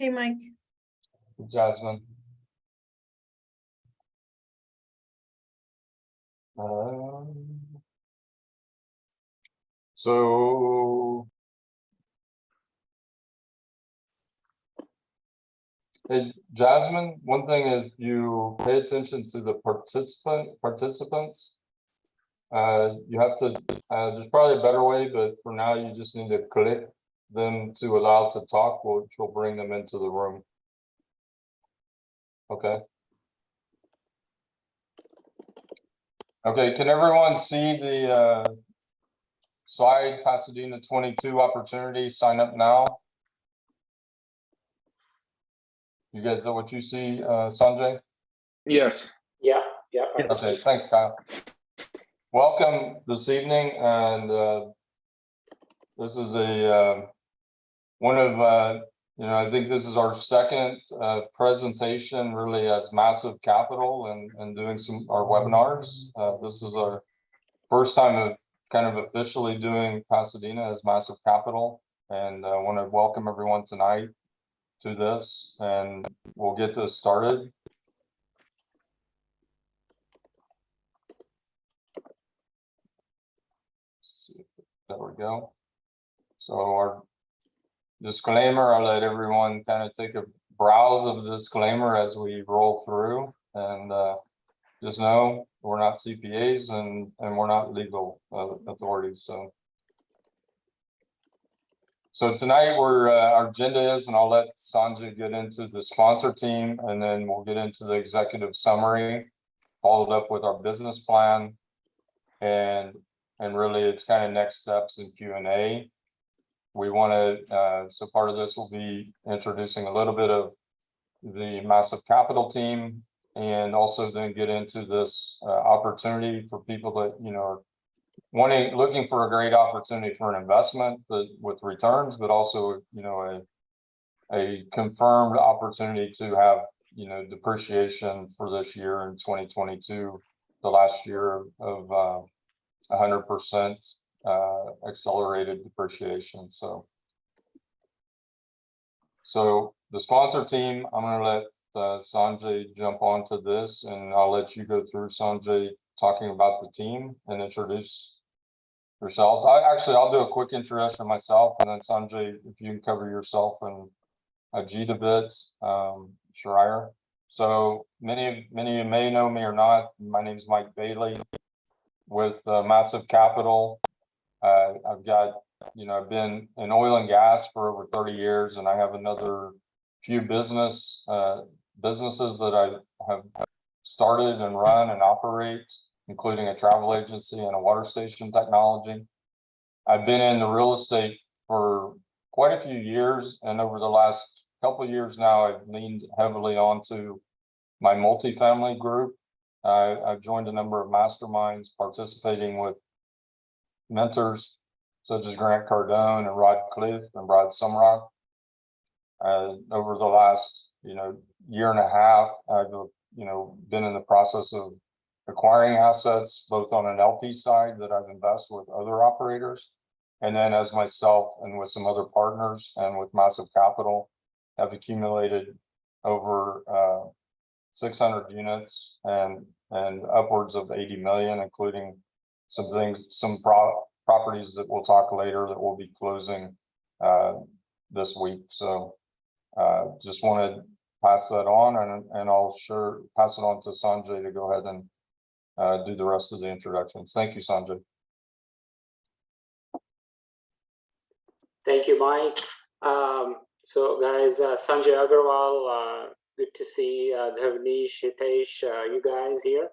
Hey, Mike. Jasmine. So, hey, Jasmine, one thing is you pay attention to the participants. You have to, there's probably a better way, but for now you just need to click them to allow to talk, which will bring them into the room. Okay. Okay, can everyone see the slide Pasadena 22 opportunity? Sign up now. You guys know what you see, Sanjay? Yes. Yeah. Okay, thanks, Kyle. Welcome this evening, and this is a one of I think this is our second presentation really as Massive Capital and doing our webinars. This is our first time of kind of officially doing Pasadena as Massive Capital, and I want to welcome everyone tonight to this, and we'll get this started. There we go. So our disclaimer, I'll let everyone kind of take a browse of the disclaimer as we roll through, and just know we're not CPAs and we're not legal authorities. So tonight our agenda is, and I'll let Sanjay get into the sponsor team, and then we'll get into the executive summary, followed up with our business plan, and really it's kind of next steps in Q&A. We want to, so part of this will be introducing a little bit of the Massive Capital team, and also then get into this opportunity for people that, are looking for a great opportunity for an investment with returns, but also, a confirmed opportunity to have, depreciation for this year in 2022, the last year of 100% accelerated depreciation. So the sponsor team, I'm going to let Sanjay jump onto this, and I'll let you go through, Sanjay, talking about the team and introduce yourselves. I'll do a quick introduction of myself, and then Sanjay, if you can cover yourself and Ajit a bit, Shariah. So many of you may know me or not. My name is Mike Bailey with Massive Capital. I've got, I've been in oil and gas for over 30 years, and I have another few businesses that I have started and run and operate, including a travel agency and a water station technology. I've been in the real estate for quite a few years, and over the last couple of years now, I've leaned heavily onto my multifamily group. I've joined a number of masterminds, participating with mentors such as Grant Cardone and Rod Cliff and Brad Sumrock. Over the last, year and a half, I've, been in the process of acquiring assets, both on an LP side that I've invested with other operators, and then as myself and with some other partners and with Massive Capital, have accumulated over 600 units and upwards of 80 million, including some properties that we'll talk later that will be closing this week. So just want to pass that on, and I'll pass it on to Sanjay to go ahead and do the rest of the introductions. Thank you, Sanjay. Thank you, Mike. So guys, Sanjay Agarwal, good to see Dhavnish, Hitesh, you guys here.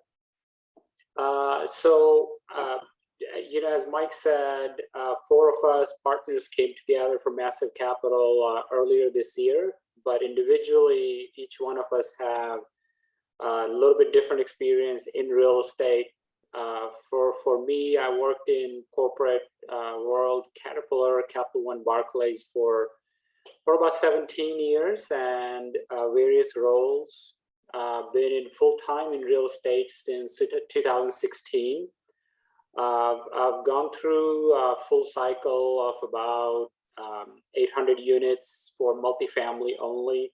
As Mike said, 4 of us partners came together for Massive Capital earlier this year, but individually, each one of us have a little bit different experience in real estate. For me, I worked in corporate world, Caterpillar, Capital One, Barclays for about 17 years, and various roles. Been in full-time in real estate since 2016. I've gone through a full cycle of about 800 units for multifamily only.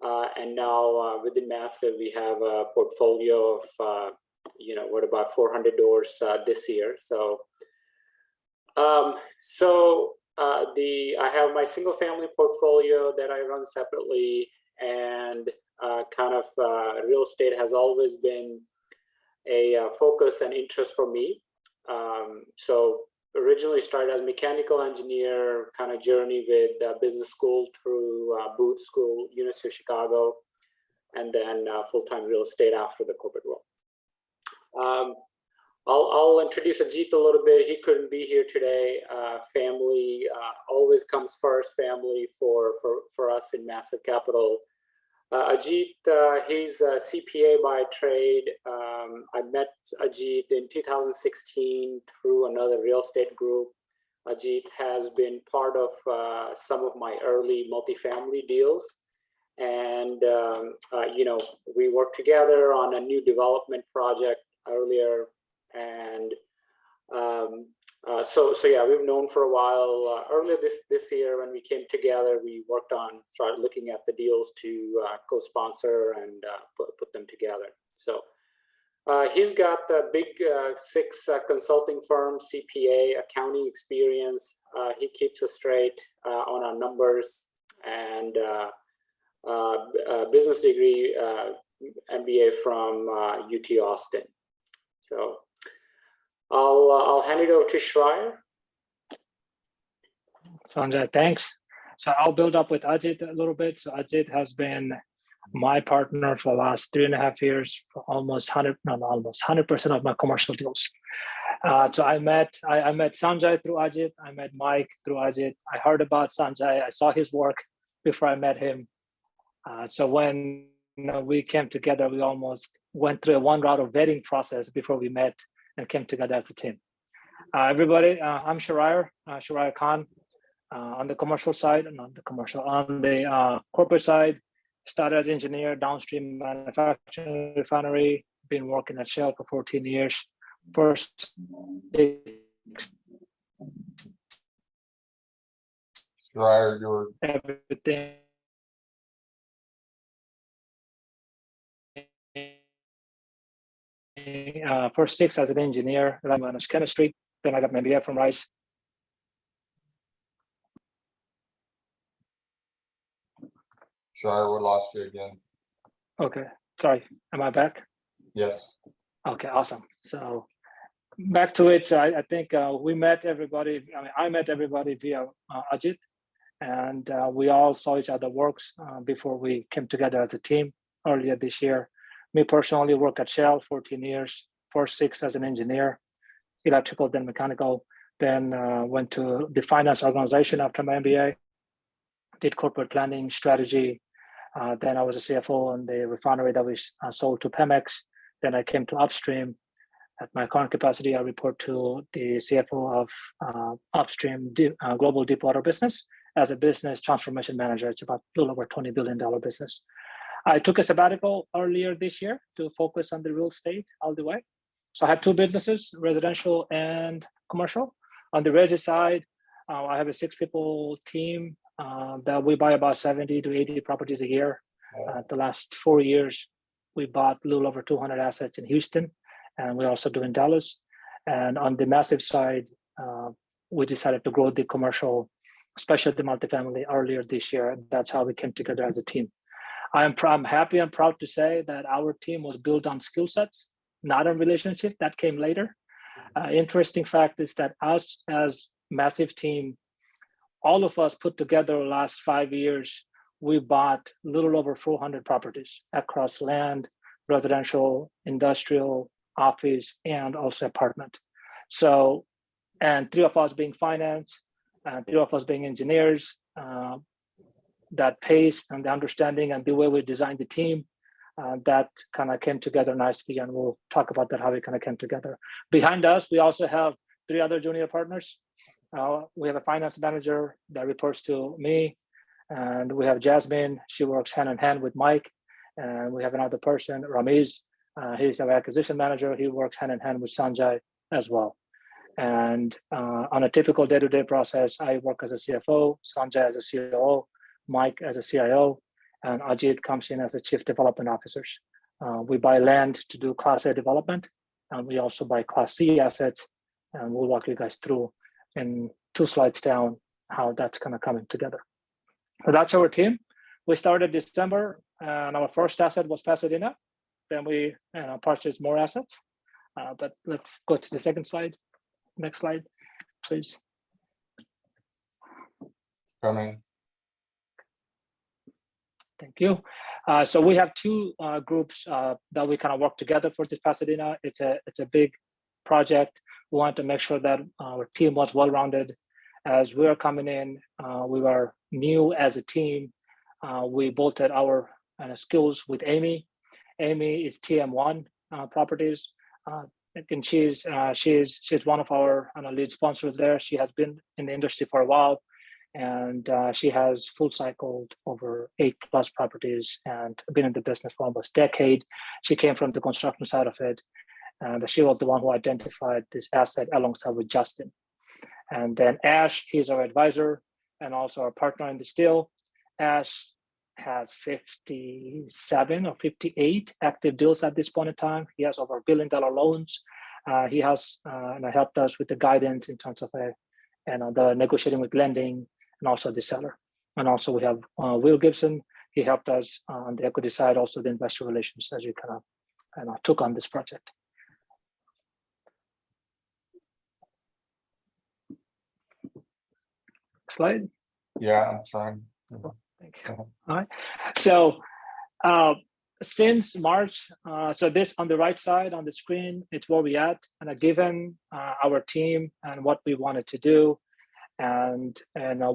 And now within Massive, we have a portfolio of, we're about 400 doors this year. So, I have my single family portfolio that I run separately, and real estate has always been a focus and interest for me. So originally started as a mechanical engineer kind of journey with business school through Booth School, University of Chicago, and then full-time real estate after the corporate role. I'll introduce Ajit a little bit. He couldn't be here today. Family always comes first, family for us in Massive Capital. Ajit, he's a CPA by trade. I met Ajit in 2016 through another real estate group. Ajit has been part of some of my early multifamily deals. And, we worked together on a new development project earlier. And yeah, we've known for a while. Earlier this year, when we came together, we started looking at the deals to co-sponsor and put them together. So he's got a big 6 consulting firm, CPA, accounting experience. He keeps us straight on our numbers, and business degree, MBA from UT Austin. So I'll hand it over to Schreier. Sanjay, thanks. So I'll build up with Ajit a little bit. So Ajit has been my partner for the last 3.5 years, for almost 100% of my commercial deals. So I met Sanjay through Ajit. I met Mike through Ajit. I heard about Sanjay. I saw his work before I met him. So when we came together, we almost went through a one round of vetting process before we met and came together as a team. Everybody, I'm Schreier Khan. On the commercial side, on the corporate side, started as engineer, downstream manufacturing refinery, been working at Shell for 14 years. First, Schreier, you're everything. First 6 as an engineer, then I managed chemistry. Then I got my MBA from Rice. Schreier, we lost you again. Okay, sorry, am I back? Yes. Okay, awesome. So back to it. I think we met everybody. I met everybody via Ajit, and we all saw each other works before we came together as a team earlier this year. Me personally, work at Shell 14 years, first 6 as an engineer, electrical, then mechanical, then went to the finance organization after my MBA, did corporate planning, strategy. Then I was a CFO on the refinery that we sold to Pemex. Then I came to upstream. At my current capacity, I report to the CFO of upstream global deepwater business as a business transformation manager. It's about a little over $20 billion business. I took a sabbatical earlier this year to focus on the real estate all the way. So I had 2 businesses, residential and commercial. On the resi side, I have a 6-people team that we buy about 70 to 80 properties a year. The last 4 years, we bought a little over 200 assets in Houston, and we also do in Dallas. And on the Massive side, we decided to grow the commercial, especially the multifamily, earlier this year. That's how we came together as a team. I'm happy and proud to say that our team was built on skill sets, not on relationship. That came later. Interesting fact is that us as Massive team, all of us put together the last 5 years, we bought a little over 400 properties across land, residential, industrial, office, and also apartment. So, and 3 of us being finance, 3 of us being engineers, that pace and the understanding and the way we designed the team, that kind of came together nicely, and we'll talk about that, how we kind of came together. Behind us, we also have 3 other junior partners. We have a finance manager that reports to me, and we have Jasmine. She works hand in hand with Mike, and we have another person, Ramiz. He's our acquisition manager. He works hand in hand with Sanjay as well. And on a typical day-to-day process, I work as a CFO, Sanjay as a COO, Mike as a CIO, and Ajit comes in as a Chief Development Officer. We buy land to do Class A development, and we also buy Class C assets, and we'll walk you guys through in 2 slides down how that's kind of coming together. So that's our team. We started December, and our first asset was Pasadena. Then we purchased more assets. But let's go to the second slide. Next slide, please. Coming. Thank you. So we have 2 groups that we kind of work together for this Pasadena. It's a big project. We want to make sure that our team was well-rounded. As we are coming in, we were new as a team. We bolted our skills with Amy. Amy is TM1 Properties, and she's one of our lead sponsors there. She has been in the industry for a while, and she has full cycled over 8+ properties and been in the business for almost a decade. She came from the construction side of it, and she was the one who identified this asset alongside with Justin. And then Ash, he's our advisor and also our partner in this deal. Ash has 57 or 58 active deals at this point in time. He has over $1 billion loans. He has helped us with the guidance in terms of the negotiating with lending and also the seller. And also we have Will Gibson. He helped us on the equity side, also the investor relations as we kind of took on this project. Slide. Yeah, I'm trying. Thank you. All right. So since March, so this on the right side on the screen, it's where we at, and given our team and what we wanted to do, and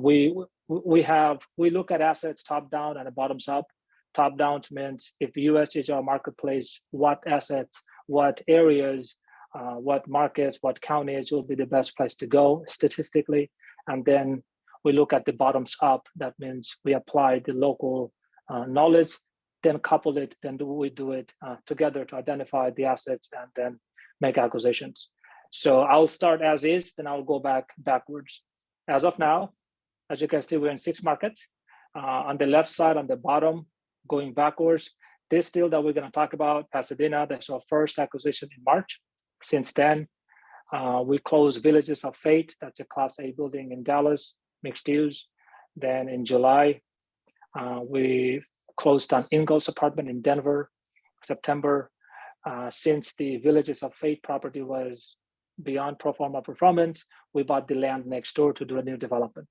we look at assets top down and bottoms up. Top down means if the US is our marketplace, what assets, what areas, what markets, what counties will be the best place to go statistically, and then we look at the bottoms up. That means we apply the local knowledge, then couple it, then we do it together to identify the assets and then make acquisitions. So I'll start as is, then I'll go backwards. As of now, as you can see, we're in 6 markets. On the left side, on the bottom, going backwards, this deal that we're going to talk about, Pasadena, that's our first acquisition in March. Since then, we closed Villages of Fate. That's a Class A building in Dallas, mixed use. Then in July, we closed on Ingalls apartment in Denver. September, since the Villages of Fate property was beyond pro forma performance, we bought the land next door to do a new development.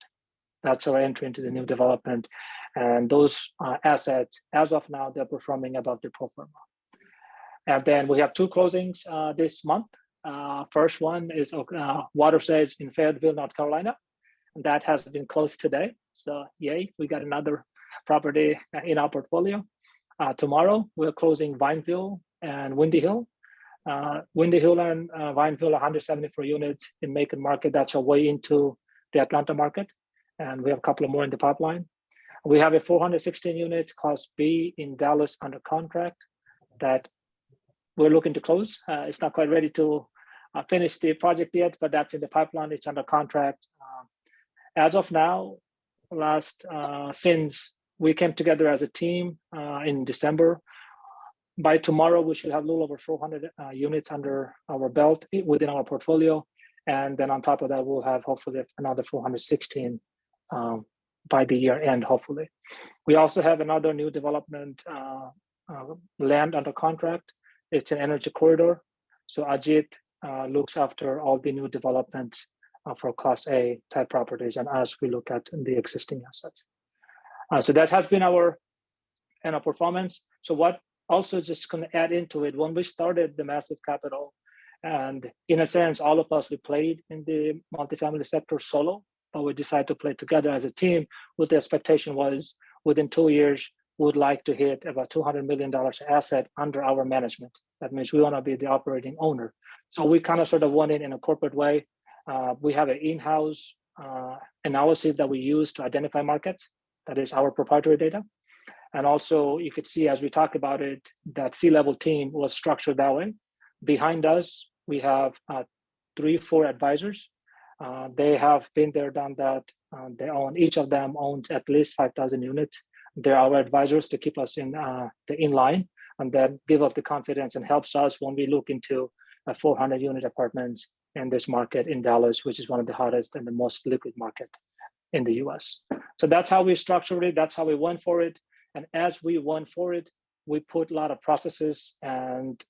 That's our entry into the new development. And those assets, as of now, they're performing above the pro forma. And then we have 2 closings this month. First one is Water's Edge in Fayetteville, North Carolina. That has been closed today. So yay, we got another property in our portfolio. Tomorrow, we're closing Vineville and Windy Hill. Windy Hill and Vineville, 174 units in Macon market. That's our way into the Atlanta market. And we have a couple of more in the pipeline. We have a 416 units Class B in Dallas under contract that we're looking to close. It's not quite ready to finish the project yet, but that's in the pipeline. It's under contract. As of now, since we came together as a team in December, by tomorrow, we should have a little over 400 units under our belt within our portfolio. And then on top of that, we'll have hopefully another 416 by the year end, hopefully. We also have another new development land under contract. It's an energy corridor. So Ajit looks after all the new developments for Class A type properties, and as we look at the existing assets. So that has been our performance. So what also just going to add into it, when we started the Massive Capital, and in a sense, all of us, we played in the multifamily sector solo, but we decided to play together as a team with the expectation was within 2 years, we would like to hit about $200 million asset under our management. That means we want to be the operating owner. So we kind of sort of went in a corporate way. We have an in-house analysis that we use to identify markets. That is our proprietary data. And also you could see as we talk about it, that C-level team was structured that way. Behind us, we have 3-4 advisors. They have been there, done that. Each of them owns at least 5,000 units. They're our advisors to keep us in line, and then give us the confidence and helps us when we look into 400 unit apartments in this market in Dallas, which is one of the hottest and the most liquid market in the US. So that's how we structured it. That's how we went for it. And as we went for it, we put a lot of processes and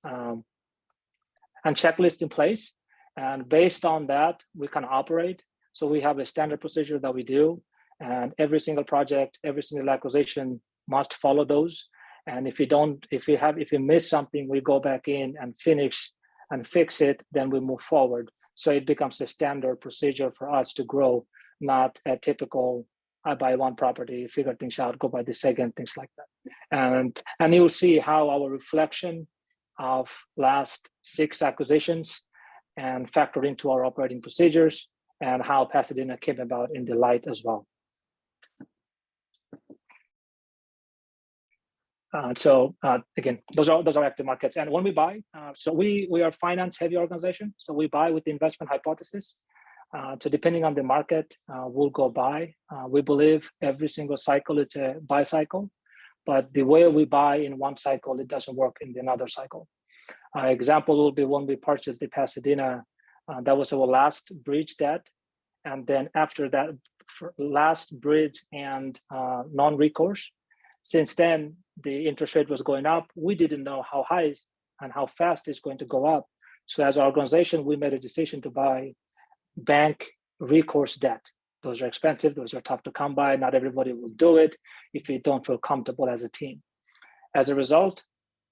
checklists in place. And based on that, we can operate. So we have a standard procedure that we do, and every single project, every single acquisition must follow those. And if you miss something, we go back in and finish and fix it, then we move forward. So it becomes a standard procedure for us to grow, not a typical, I buy one property, figure things out, go buy the second, things like that. And you'll see how our reflection of last 6 acquisitions and factor into our operating procedures, and how Pasadena came about in the light as well. Again, those are active markets. And when we buy, so we are a finance heavy organization. So we buy with the investment hypothesis. So depending on the market, we'll go buy. We believe every single cycle it's a buy cycle, but the way we buy in one cycle, it doesn't work in another cycle. Example will be when we purchased the Pasadena, that was our last bridge debt. And then after that, last bridge and non-recourse, since then, the interest rate was going up. We didn't know how high and how fast it's going to go up. So as an organization, we made a decision to buy bank recourse debt. Those are expensive. Those are tough to come by. Not everybody will do it if you don't feel comfortable as a team. As a result,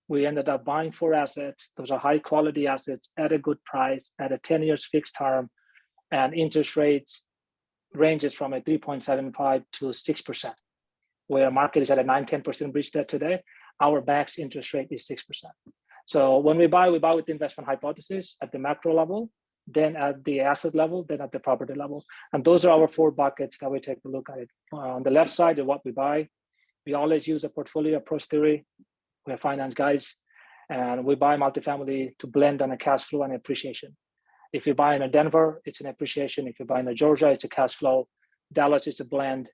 we ended up buying 4 assets. Those are high quality assets at a good price, at a 10 years fixed term, and interest rates ranges from a 3.75 to 6%. Where market is at a 9-10% bridge debt today, our bank's interest rate is 6%. So when we buy with the investment hypothesis at the macro level, then at the asset level, then at the property level. And those are our 4 buckets that we take a look at it. On the left side of what we buy, we always use a portfolio approach theory. We're finance guys, and we buy multifamily to blend on a cash flow and appreciation. If you buy in a Denver, it's an appreciation. If you buy in a Georgia, it's a cash flow. Dallas is a blend,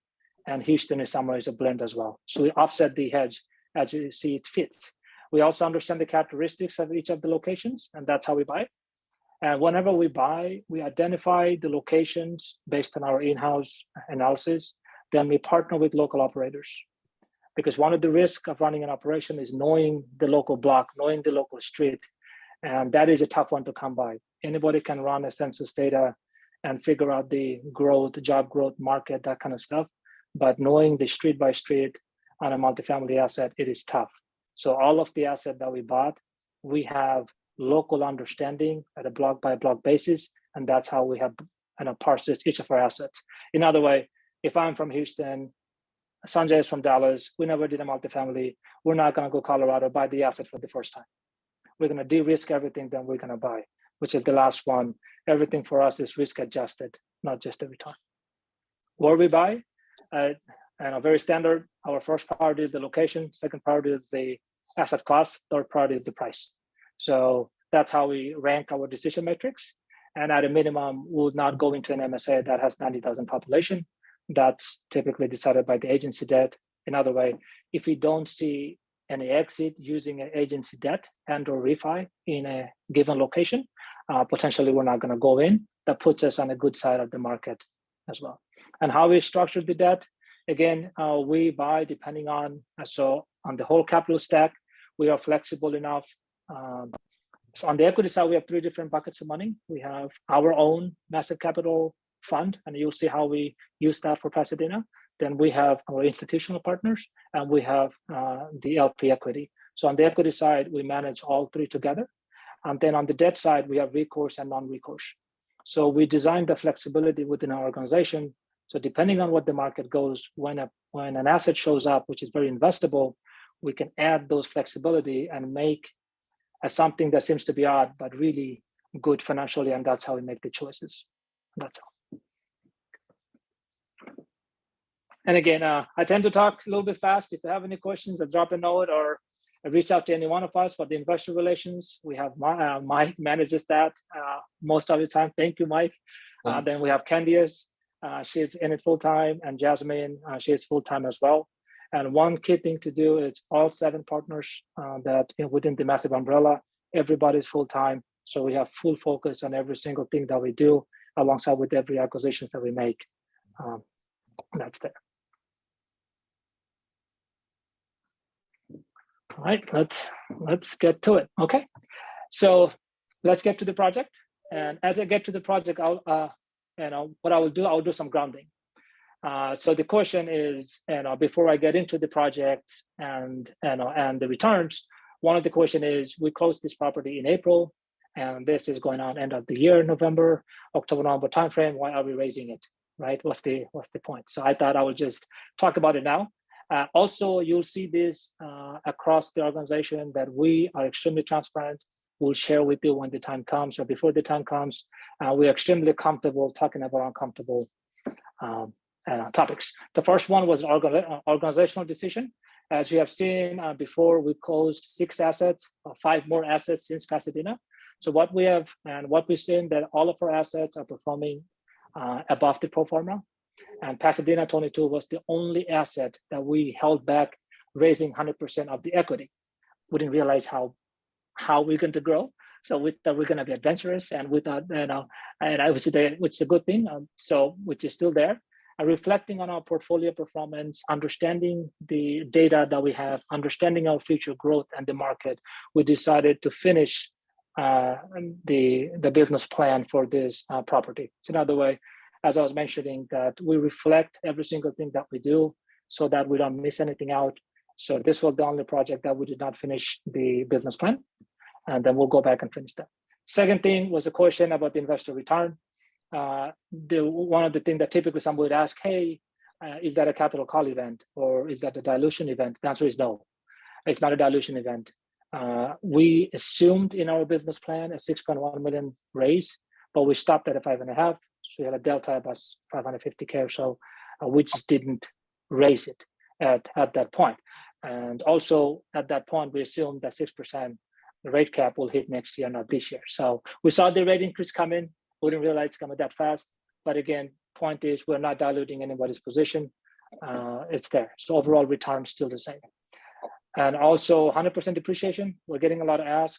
and Houston is somewhere is a blend as well. So we offset the hedge as you see it fits. We also understand the characteristics of each of the locations, and that's how we buy. And whenever we buy, we identify the locations based on our in-house analysis. Then we partner with local operators. Because one of the risks of running an operation is knowing the local block, knowing the local street. And that is a tough one to come by. Anybody can run a census data and figure out the growth, job growth, market, that kind of stuff. But knowing the street by street on a multifamily asset, it is tough. So all of the asset that we bought, we have local understanding at a block by block basis. And that's how we have parsed each of our assets. In other way, if I'm from Houston, Sanjay is from Dallas, we never did a multifamily, we're not going to go Colorado, buy the asset for the first time. We're going to de-risk everything, then we're going to buy, which is the last one. Everything for us is risk adjusted, not just every time. Where we buy, and a very standard, our first priority is the location, second priority is the asset class, third priority is the price. So that's how we rank our decision metrics. And at a minimum, we would not go into an MSA that has 90,000 population. That's typically decided by the agency debt. Another way, if we don't see any exit using an agency debt and or refi in a given location, potentially we're not going to go in. That puts us on a good side of the market as well. And how we structured the debt, again, we buy depending on, so on the whole capital stack, we are flexible enough. So on the equity side, we have 3 different buckets of money. We have our own massive capital fund, and you'll see how we use that for Pasadena. Then we have our institutional partners, and we have the LP equity. So on the equity side, we manage all 3 together. And then on the debt side, we have recourse and non-recourse. So we designed the flexibility within our organization. So depending on what the market goes, when an asset shows up, which is very investable, we can add those flexibility and make something that seems to be odd, but really good financially. And that's how we make the choices. That's all. And again, I tend to talk a little bit fast. If you have any questions, drop a note or reach out to any one of us for the investor relations. We have Mike manages that most of the time. Thank you, Mike. Then we have Candice. She's in it full time, and Jasmine, she is full time as well. And one key thing to do is all 7 partners that within the massive umbrella, everybody's full time. So we have full focus on every single thing that we do, alongside with every acquisitions that we make. That's there. All right, let's get to it. Okay, so let's get to the project. And as I get to the project, what I will do, I'll do some grounding. So the question is, before I get into the project and the returns, one of the question is, we closed this property in April, and this is going on end of the year, November, October, November timeframe. Why are we raising it, right? What's the point? So I thought I would just talk about it now. Also, you'll see this across the organization, that we are extremely transparent. We'll share with you when the time comes, or before the time comes. We're extremely comfortable talking about uncomfortable topics. The first one was organizational decision. As you have seen before, we closed 6 assets, 5 more assets since Pasadena. So what we have and what we've seen, that all of our assets are performing above the pro forma. And Pasadena 22 was the only asset that we held back raising 100% of the equity. We didn't realize how we're going to grow. So we thought we're going to be adventurous, and we thought, which is a good thing. So which is still there. And reflecting on our portfolio performance, understanding the data that we have, understanding our future growth and the market, we decided to finish the business plan for this property. So another way, as I was mentioning, that we reflect every single thing that we do so that we don't miss anything out. So this was the only project that we did not finish the business plan, and then we'll go back and finish that. Second thing was a question about the investor return. One of the things that typically somebody would ask, hey, is that a capital call event, or is that a dilution event? The answer is no, it's not a dilution event. We assumed in our business plan a 6.1 million raise, but we stopped at a 5.5. So we had a delta about 550K or so. We just didn't raise it at that point. And also at that point, we assumed that 6% rate cap will hit next year, not this year. So we saw the rate increase come in. We didn't realize it's coming that fast. But again, point is, we're not diluting anybody's position. It's there. So overall return is still the same. And also 100% depreciation. We're getting a lot of ask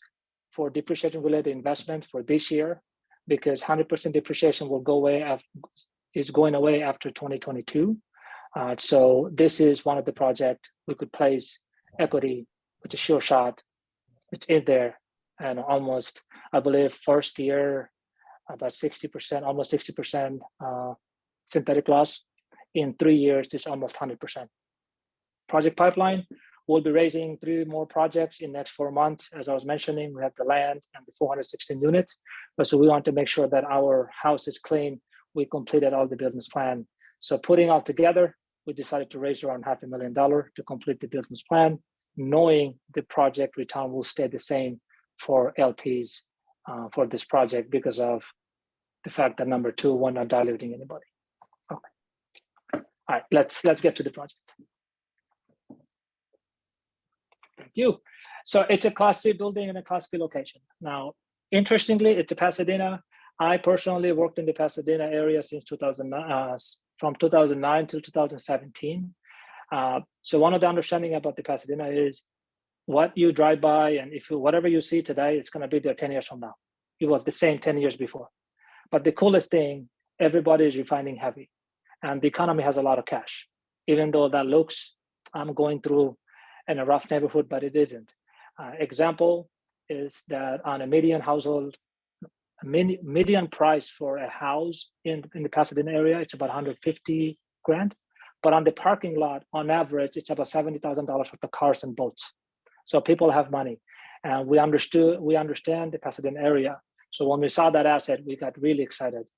for depreciation related investments for this year, because 100% depreciation will go away is going away after 2022. So this is one of the projects we could place equity with a sure shot. It's in there, and almost, I believe, first year about 60%, almost 60% synthetic loss. In 3 years, it's almost 100%. Project pipeline. We'll be raising 3 more projects in the next 4 months. As I was mentioning, we have the land and the 416 units. But so we want to make sure that our house is clean. We completed all the business plan. So putting all together, we decided to raise around $500,000 to complete the business plan, knowing the project return will stay the same for LPs for this project, because of the fact that number 2, we're not diluting anybody. Okay. All right, let's get to the project. Thank you. So it's a Class C building in a Class B location. Now, interestingly, it's a Pasadena. I personally worked in the Pasadena area since 2009, from 2009 to 2017. So one of the understanding about the Pasadena is, what you drive by, and whatever you see today, it's going to be there 10 years from now. It was the same 10 years before. But the coolest thing, everybody is refining heavy, and the economy has a lot of cash. Even though that looks, I'm going through in a rough neighborhood, but it isn't. Example is that on a median household, median price for a house in the Pasadena area, it's about 150 grand. But on the parking lot, on average, it's about $70,000 worth of cars and boats. So people have money, and we understand the Pasadena area. So when we saw that asset, we got really excited.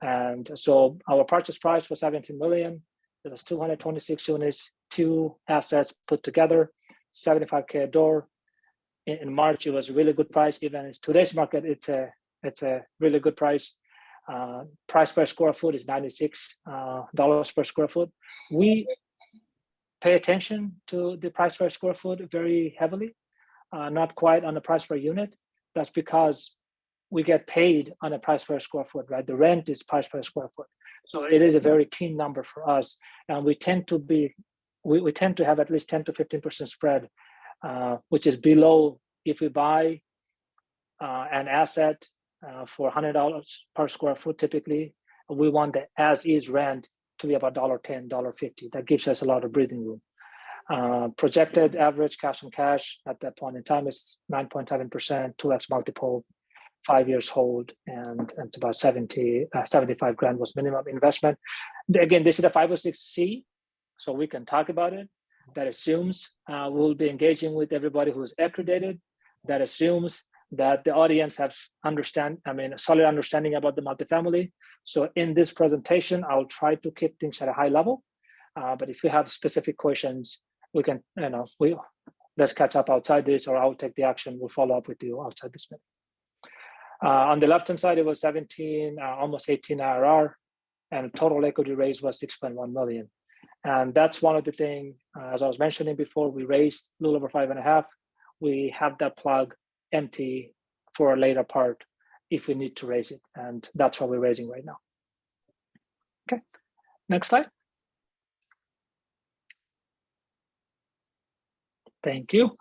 And so our purchase price was $17 million. It was 226 units, 2 assets put together, $75K a door. In March, it was a really good price. Even in today's market, it's a really good price. Price per square foot is $96 per square foot. We pay attention to the price per square foot very heavily. not quite on the price per unit. That's because we get paid on a price per square foot, right? The rent is price per square foot. So it is a very keen number for us. And we tend to be, we tend to have at least 10 to 15% spread, which is below if we buy an asset for $100 per square foot, typically, we want the as-is rent to be about $1.10, $1.50. That gives us a lot of breathing room. Projected average cash on cash at that point in time is 9.7%, 2x multiple, 5 years hold, and it's about 75 grand was minimum investment. Again, this is a 506C, so we can talk about it. That assumes we'll be engaging with everybody who's accredited. That assumes that the audience has a solid understanding about the multifamily. So in this presentation, I'll try to keep things at a high level. But if you have specific questions, we can, let's catch up outside this, or I'll take the action. We'll follow up with you outside this meeting. On the left-hand side, it was 17, almost 18 IRR, and total equity raise was 6.1 million. And that's one of the things, as I was mentioning before, we raised a little over 5.5. We have that plug empty for a later part if we need to raise it. And that's what we're raising right now. Okay, next slide. Thank you.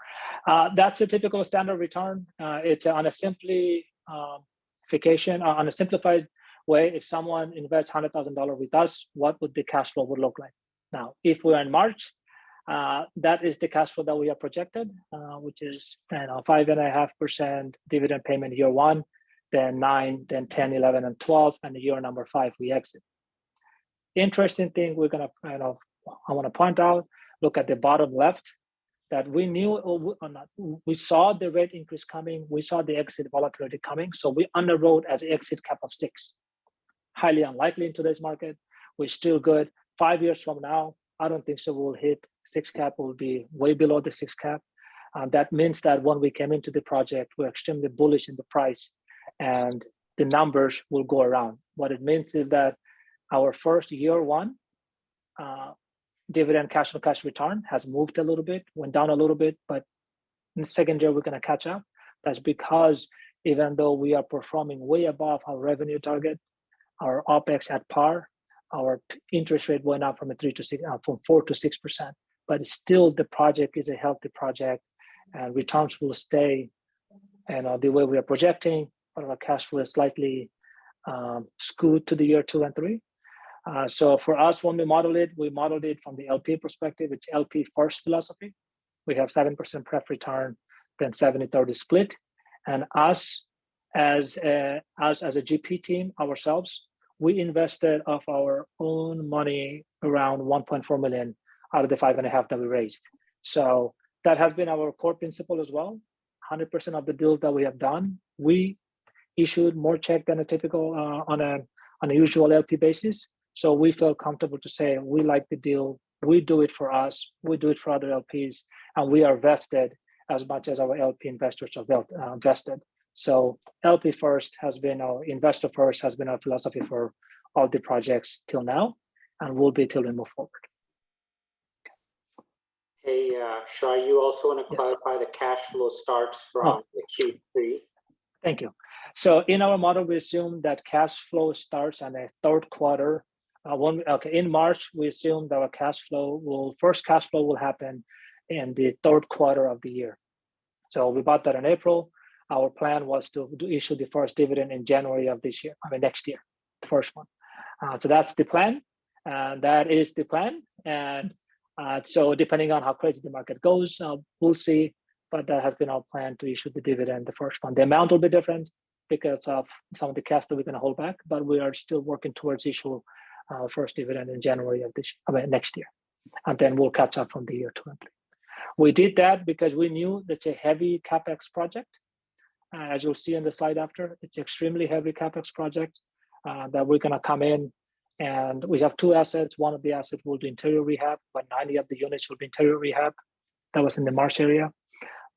That's a typical standard return. It's on a simplification, on a simplified way. If someone invests $100,000 with us, what would the cash flow would look like? Now, if we're in March, that is the cash flow that we have projected, which is 5.5% dividend payment year 1, then 9, then 10, 11, and 12, and the year number 5 we exit. Interesting thing we're gonna I want to point out. Look at the bottom left. That we knew, we saw the rate increase coming. We saw the exit volatility coming. So we underwrote as exit cap of 6. Highly unlikely in today's market. We're still good. 5 years from now, I don't think so we'll hit 6 cap. Will be way below the 6 cap. That means that when we came into the project, we're extremely bullish in the price, and the numbers will go around. What it means is that our first year 1 dividend cash on cash return has moved a little bit, went down a little bit, but in the second year, we're going to catch up. That's because even though we are performing way above our revenue target, our OPEX at par, our interest rate went up from 4 to 6%, but still the project is a healthy project, and returns will stay the way we are projecting, but our cash flow is slightly skewed to the year 2 and 3. So for us, when we modeled it from the LP perspective. It's LP first philosophy. We have 7% pref return, then 70-30 split. And us as a GP team ourselves, we invested of our own money around 1.4 million out of the 5.5 that we raised. So that has been our core principle as well. 100% of the deals that we have done, we issued more check than a typical on a usual LP basis. So we feel comfortable to say we like the deal, we do it for us, we do it for other LPs, and we are vested as much as our LP investors are vested. So LP first has been our investor first has been our philosophy for all the projects till now, and will be till we move forward. Hey, Shah, you also want to clarify the cash flow starts from the Q3? Thank you. So in our model, we assume that cash flow starts on a third quarter. In March, we assume that our first cash flow will happen in the third quarter of the year. So we bought that in April. Our plan was to issue the first dividend in January of this year, next year, the first one. So that's the plan. That is the plan. And so depending on how crazy the market goes, we'll see. But that has been our plan to issue the dividend, the first one. The amount will be different because of some of the cash that we're going to hold back, but we are still working towards issue first dividend in January of next year. And then we'll catch up from the year 2 and 3. We did that because we knew that's a heavy CapEx project. As you'll see in the slide after, it's extremely heavy CapEx project that we're going to come in. And we have 2 assets. One of the assets will do interior rehab, but 90 of the units will be interior rehab. That was in the Marsh area.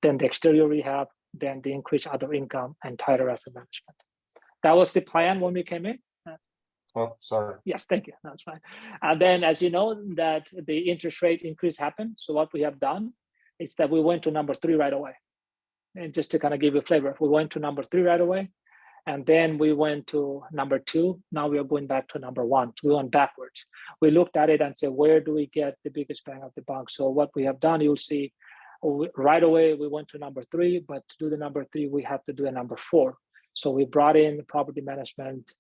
Then the exterior rehab, then the increased other income and tighter asset management. That was the plan when we came in. Oh, sorry. Yes, thank you. That's fine. And then, as you know, that the interest rate increase happened. So what we have done is that we went to number 3 right away. And just to kind of give you a flavor, we went to number 3 right away. And then we went to number 2. Now we are going back to number 1. So we went backwards. We looked at it and said, where do we get the biggest bang of the buck? So what we have done, you'll see right away, we went to number 3, but to do the number 3, we have to do a number 4. So we brought in property management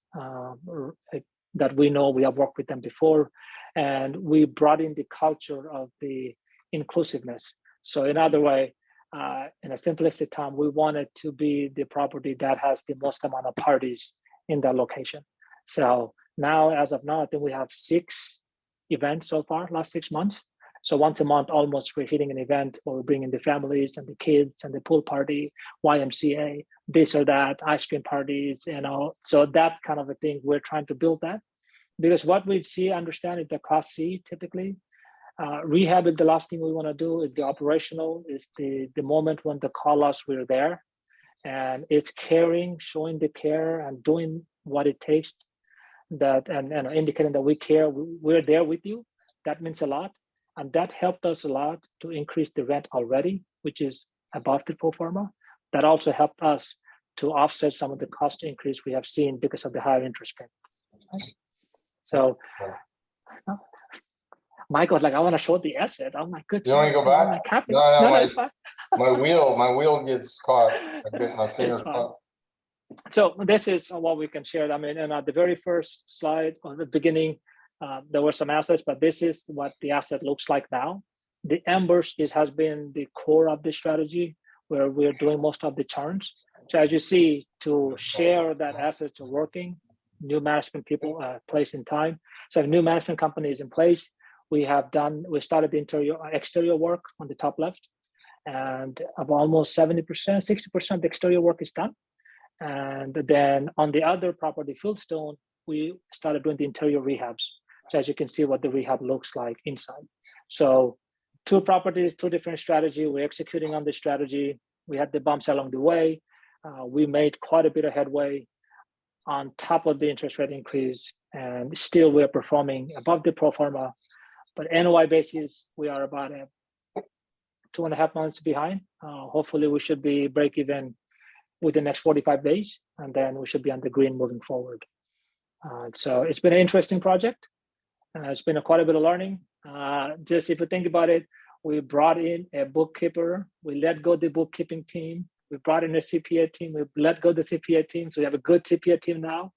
that we know, we have worked with them before. And we brought in the culture of the inclusiveness. So in other way, in a simplistic term, we wanted to be the property that has the most amount of parties in that location. So now, as of now, I think we have 6 events so far, last 6 months. So once a month, almost, we're hitting an event where we're bringing the families and the kids and the pool party, YMCA, this or that, ice cream parties, you know. So that kind of a thing, we're trying to build that. Because what we see, understand, is the Class C typically. Rehab is the last thing we want to do. Is the operational, is the moment when they call us, we're there. And it's caring, showing the care and doing what it takes, that and indicating that we care, we're there with you. That means a lot. And that helped us a lot to increase the rent already, which is above the pro forma. That also helped us to offset some of the cost increase we have seen because of the higher interest rate. Right? So Mike was like, I want to show the asset. I'm like, good. You want to go back? No, it's fine. my wheel gets caught. I get my finger It's fine. caught. So this is what we can share. I mean, and the very first slide on the beginning, there were some assets, but this is what the asset looks like now. The embers has been the core of the strategy, where we're doing most of the churns. So as you see, to share that assets are working, new management people place in time. So new management company is in place. We started the exterior work on the top left, and of almost 70%, 60% of the exterior work is done. And then on the other property, Fieldstone, we started doing the interior rehabs. So as you can see what the rehab looks like inside. So 2 properties, 2 different strategy. We're executing on the strategy. We had the bumps along the way. We made quite a bit of headway on top of the interest rate increase, and still we're performing above the pro forma. But NOI basis, we are about 2.5 months behind. Hopefully we should be break even within the next 45 days, and then we should be on the green moving forward. So it's been an interesting project. It's been quite a bit of learning. Just if you think about it, we brought in a bookkeeper. We let go the bookkeeping team. We brought in a CPA team. We let go the CPA team. So we have a good CPA team now.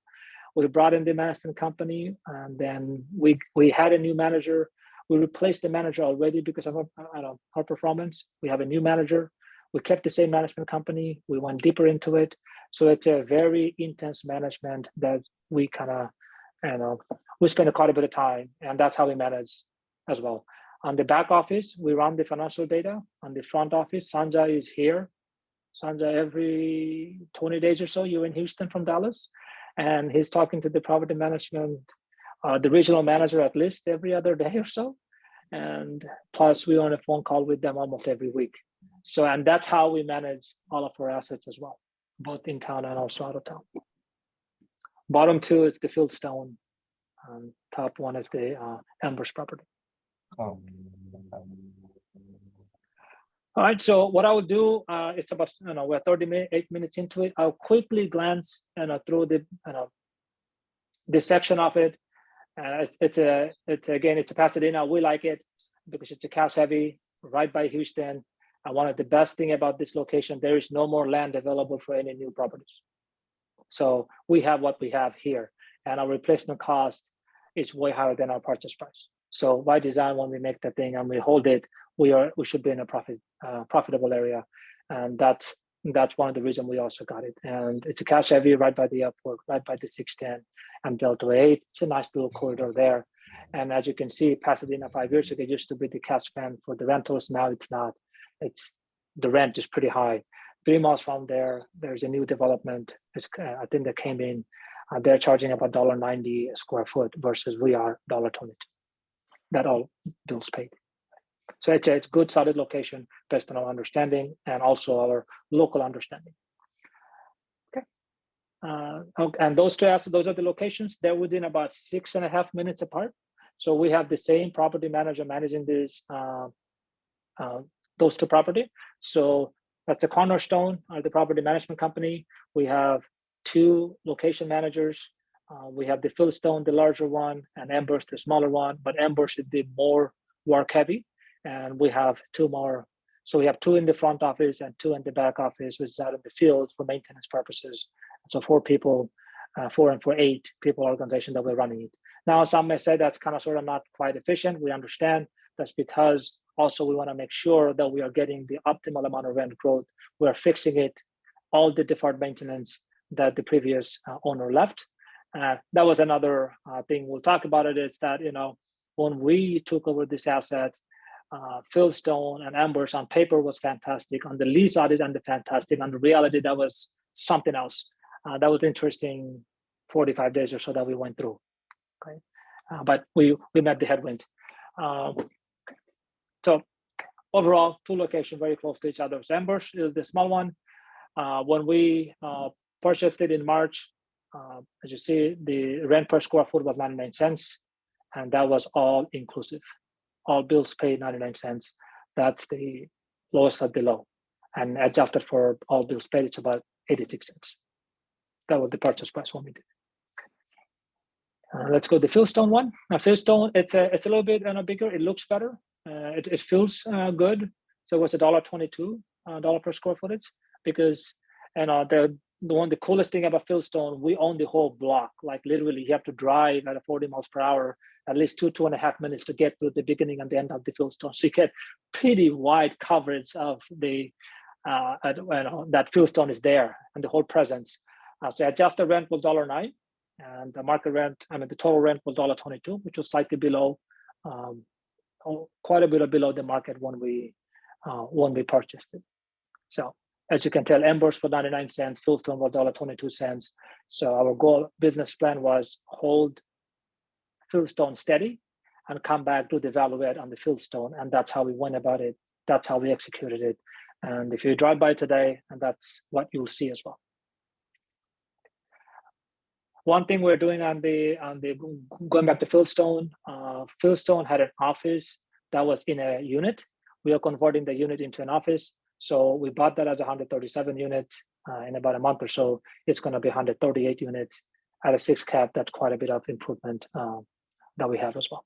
We brought in the management company, and then we had a new manager. We replaced the manager already because of our performance. We have a new manager. We kept the same management company. We went deeper into it. So it's a very intense management that we kind of, we spend quite a bit of time, and that's how we manage as well. On the back office, we run the financial data. On the front office, Sanjay is here. Sanjay, every 20 days or so, you're in Houston from Dallas, and he's talking to the property management, the regional manager at least every other day or so. And plus we're on a phone call with them almost every week. So, and that's how we manage all of our assets as well, both in town and also out of town. Bottom 2 is the Fieldstone. Top 1 is the Embers property. All right, so what I will do, it's about, we're 38 minutes into it. I'll quickly glance through the section of it. It's a Pasadena. We like it because it's a cash heavy, right by Houston. And one of the best thing about this location, there is no more land available for any new properties. So we have what we have here, and our replacement cost is way higher than our purchase price. So by design, when we make that thing and we hold it, we should be in a profitable area, and that's one of the reasons we also got it. And it's a cash heavy, right by the airport, right by the 610 and Delta 8. It's a nice little corridor there. And as you can see, Pasadena 5 years ago used to be the cash fan for the rentals. Now it's not. The rent is pretty high. 3 miles from there, there's a new development. I think that came in. They're charging about $1.90 a square foot versus we are $1.22. That all bills paid. So it's a good, solid location based on our understanding and also our local understanding. Okay. And those 2 assets, those are the locations. They're within about 6.5 minutes apart. So we have the same property manager managing this, those 2 properties. So That's the cornerstone of the property management company. We have 2 location managers. We have the Fieldstone, the larger one, and Embers, the smaller one. But Embers is the more work heavy, and we have 2 more. So we have 2 in the front office and 2 in the back office, which is out in the field for maintenance purposes. So 4 people, 4 and 4, 8 people organization that we're running it. Now, some may say that's kind of sort of not quite efficient. We understand that's because also we want to make sure that we are getting the optimal amount of rent growth. We're fixing it, all the deferred maintenance that the previous owner left. That was another thing we'll talk about it is that, when we took over this asset, Fieldstone and Embers on paper was fantastic. On the lease audit and the fantastic. On the reality, that was something else. That was interesting 45 days or so that we went through. Okay, but we met the headwind. So overall, 2 locations very close to each other. So Embers is the small one. When we purchased it in March, as you see, the rent per square foot was 99 cents, and that was all inclusive. All bills paid 99 cents. That's the lowest of the low. And adjusted for all bills paid, it's about 86 cents. That was the purchase price when we did. Let's go to the Fieldstone one. Now, Fieldstone, it's a little bit bigger. It looks better. It feels good. So it's $1.22 per square footage because the coolest thing about Fieldstone, we own the whole block. Like literally, you have to drive at 40 miles per hour, at least 2.5 minutes to get to the beginning and the end of the Fieldstone. So you get pretty wide coverage of the that Fieldstone is there and the whole presence. So adjusted rent was $1.09, and the market rent, the total rent was $1.22, which was slightly below, quite a bit below the market when we purchased it. So as you can tell, Embers for 99 cents, Fieldstone was $1.22. So our goal business plan was hold Fieldstone steady and come back to the value add on the Fieldstone. And that's how we went about it. That's how we executed it. And if you drive by today, and that's what you'll see as well. One thing we're doing on the going back to Fieldstone, Fieldstone had an office that was in a unit. We are converting the unit into an office. So we bought that as 137 units in about a month or so. It's going to be 138 units at a 6 cap. That's quite a bit of improvement that we have as well.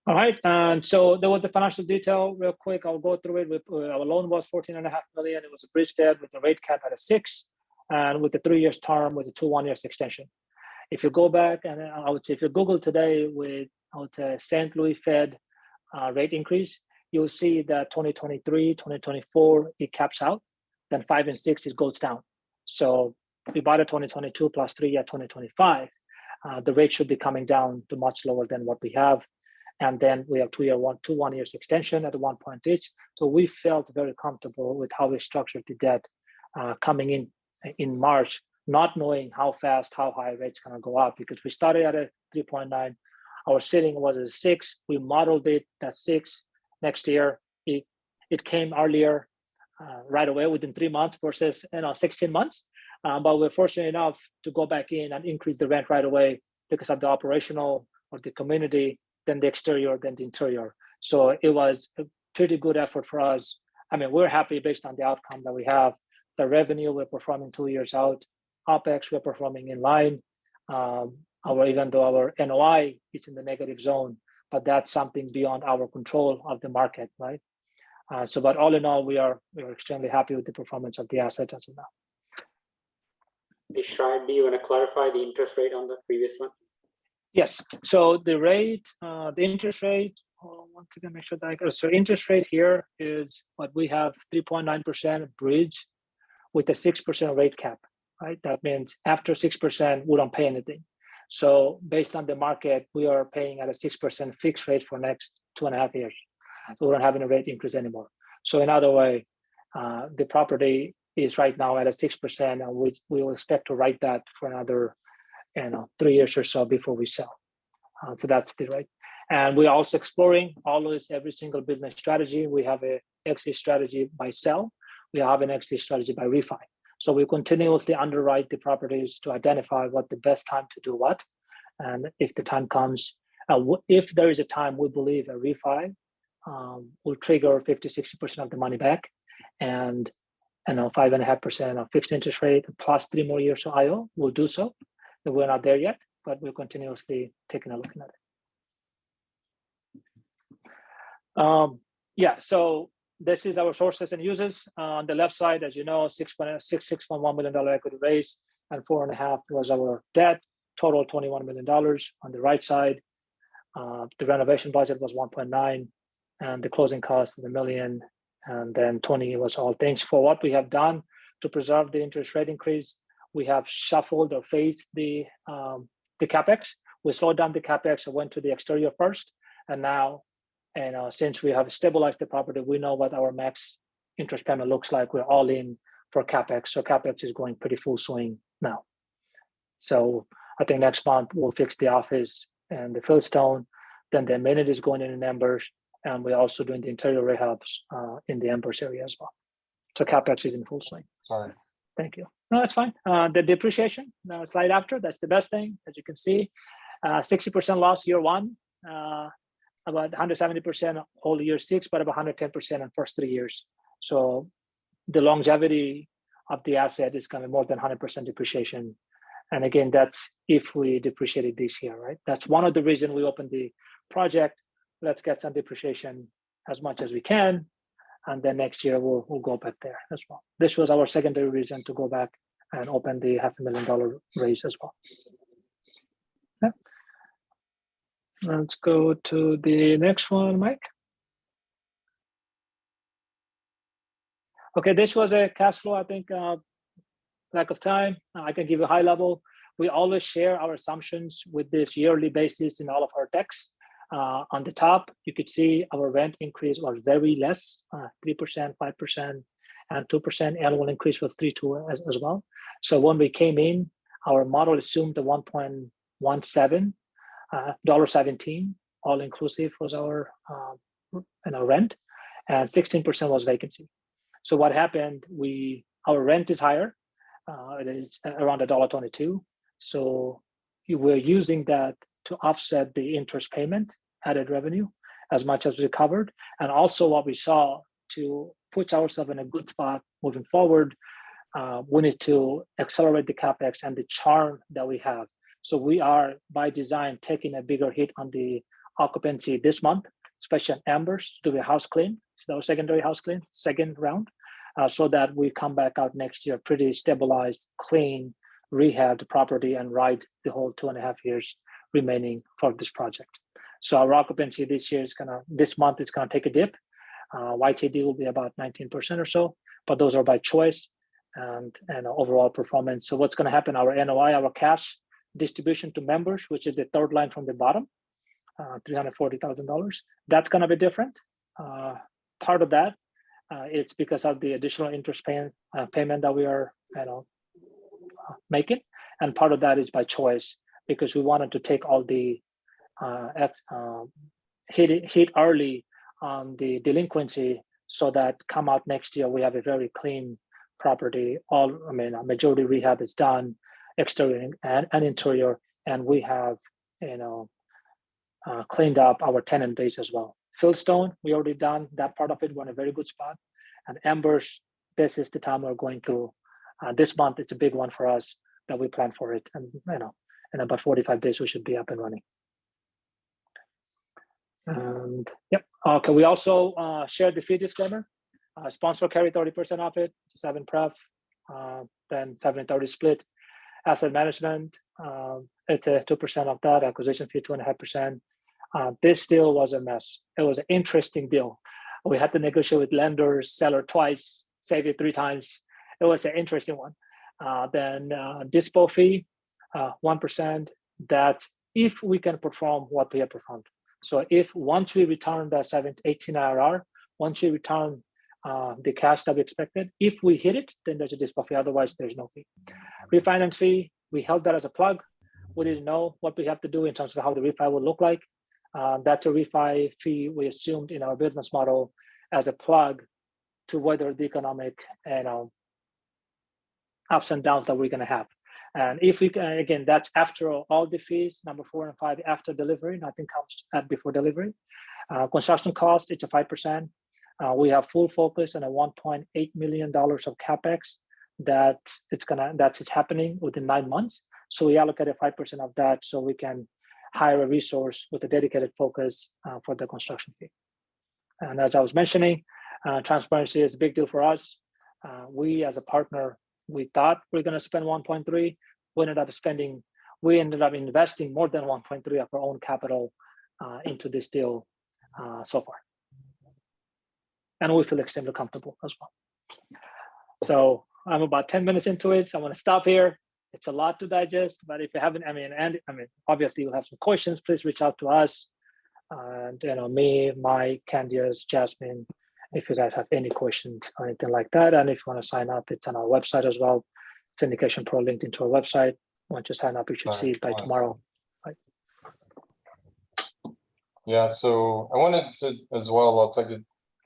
All right, and so there was the financial detail real quick. I'll go through it. Our loan was $14.5 million. It was a bridge debt with the rate cap at a 6, and with the 3 years term with a 2 1-year extension. If you go back, and I would say if you Google today with, I would say, St. Louis Fed rate increase, you'll see that 2023, 2024, it caps out. Then 5 and 6, it goes down. So we bought a 2022 plus 3 year 2025. The rate should be coming down to much lower than what we have. And then we have 2 1-year extension at 1 point each. So we felt very comfortable with how we structured the debt coming in March, not knowing how fast, how high rates going to go up, because we started at a 3.9. Our ceiling was a 6. We modeled it at 6. Next year, it came earlier, right away within 3 months versus 16 months. But we're fortunate enough to go back in and increase the rent right away because of the operational or the community, then the exterior, then the interior. So it was a pretty good effort for us. We're happy based on the outcome that we have. The revenue, we're performing 2 years out. OpEx, we're performing in line. Even though our NOI is in the negative zone, but that's something beyond our control of the market, right? But all in all, we're extremely happy with the performance of the asset as of now. Hey, Shrine, do you want to clarify the interest rate on the previous one? Yes. So the rate, the interest rate, once again, make sure that I go. So interest rate here is what we have 3.9% bridge with a 6% rate cap, right? That means after 6%, we don't pay anything. So based on the market, we are paying at a 6% fixed rate for next 2.5 years. So we don't have any rate increase anymore. So in other way, the property is right now at a 6%, and we will expect to write that for another 3 years or so before we sell. So that's the rate. And we're also exploring always every single business strategy. We have a exit strategy by sell. We have an exit strategy by refi. So we continuously underwrite the properties to identify what the best time to do what. And if the time comes, if there is a time we believe a refi will trigger 50-60% of the money back, and 5.5% of fixed interest rate plus 3 more years of IO will do so. And we're not there yet, but we're continuously taking a look at it. Yeah, so this is our sources and uses. On the left side, as you know, $6.1 million equity raise, and 4.5 was our debt, total $21 million. On the right side, the renovation budget was 1.9, and the closing cost of $1 million, and then 20 was all things. For what we have done to preserve the interest rate increase, we have shuffled or phased the capex. We slowed down the capex and went to the exterior first, and now, since we have stabilized the property, we know what our max interest payment looks like. We're all in for capex, so capex is going pretty full swing now. So I think next month we'll fix the office and the fieldstone. Then the amenities going in Embers, and we're also doing the interior rehabs in the Embers area as well. So capex is in full swing. Sorry. Thank you. No, that's fine. The depreciation, slide after, that's the best thing, as you can see. 60% loss year one, about 170% whole year 6, but about 110% in first 3 years. So the longevity of the asset is going to be more than 100% depreciation. And again, that's if we depreciate it this year, right? That's one of the reasons we opened the project. Let's get some depreciation as much as we can. And then next year we'll go back there as well. This was our secondary reason to go back and open the $500,000 raise as well. Yeah. Let's go to the next one, Mike. Okay, this was a cash flow, I think, lack of time. I can give you a high level. We always share our assumptions with this yearly basis in all of our decks. On the top, you could see our rent increase was very less, 3%, 5%, and 2% annual increase was 3.2 as well. So when we came in, our model assumed the $1.17, $1.17 all inclusive was our rent, and 16% was vacancy. So what happened? Our rent is higher. It is around $1.22. So we're using that to offset the interest payment added revenue as much as we covered. And also what we saw to put ourselves in a good spot moving forward, we need to accelerate the capex and the churn that we have. So we are by design taking a bigger hit on the occupancy this month, especially on Ambers, to do a house clean. So our secondary house clean, second round, so that we come back out next year pretty stabilized, clean, rehab the property and ride the whole 2.5 years remaining for this project. So our occupancy this year is this month it's gonna take a dip. YTD will be about 19% or so, but those are by choice and overall performance. So what's gonna happen? Our NOI, our cash distribution to members, which is the third line from the bottom, $340,000. That's gonna be different. Part of that, it's because of the additional interest payment that we are making, and part of that is by choice because we wanted to take all the hit early on the delinquency so that come out next year we have a very clean property. A majority rehab is done, exterior and interior, and we have cleaned up our tenant base as well. Fieldstone, we already done that part of it. We're in a very good spot. And Embers, this is the time we're going through. This month, it's a big one for us that we plan for it. And in about 45 days, we should be up and running. And yep. Okay, we also shared the fee disclaimer. Sponsor carry 30% of it, 7 pref, then 70-30 split. Asset management, it's a 2% of that. Acquisition fee, 2.5%. This deal was a mess. It was an interesting deal. We had to negotiate with lenders, seller twice, save it 3 times. It was an interesting one. Then dispo fee, 1%. That if we can perform what we have performed. So if once we return the 18 IRR, once we return the cash that we expected, if we hit it, then there's a dispo fee. Otherwise, there's no fee. Refinance fee, we held that as a plug. We didn't know what we have to do in terms of how the refi would look like. That's a refi fee we assumed in our business model as a plug to weather the economic ups and downs that we're going to have. And if we can, again, that's after all the fees, number 4 and 5 after delivery, nothing comes at before delivery. Construction cost, it's a 5%. We have full focus on a $1.8 million of CapEx that's happening within 9 months. So we allocated 5% of that so we can hire a resource with a dedicated focus for the construction fee. And as I was mentioning, transparency is a big deal for us. We as a partner, we thought we were going to spend 1.3. We ended up investing more than 1.3 of our own capital into this deal so far. And we feel extremely comfortable as well. So I'm about 10 minutes into it, so I'm going to stop here. It's a lot to digest, but if you haven't, obviously you'll have some questions, please reach out to us. And me, Mike, Candice, Jasmine, if you guys have any questions or anything like that. And if you want to sign up, it's on our website as well. Syndication Pro linked into our website. Once you sign up, you should see it by tomorrow. Right. Yeah, so I wanted to as well, I'll take a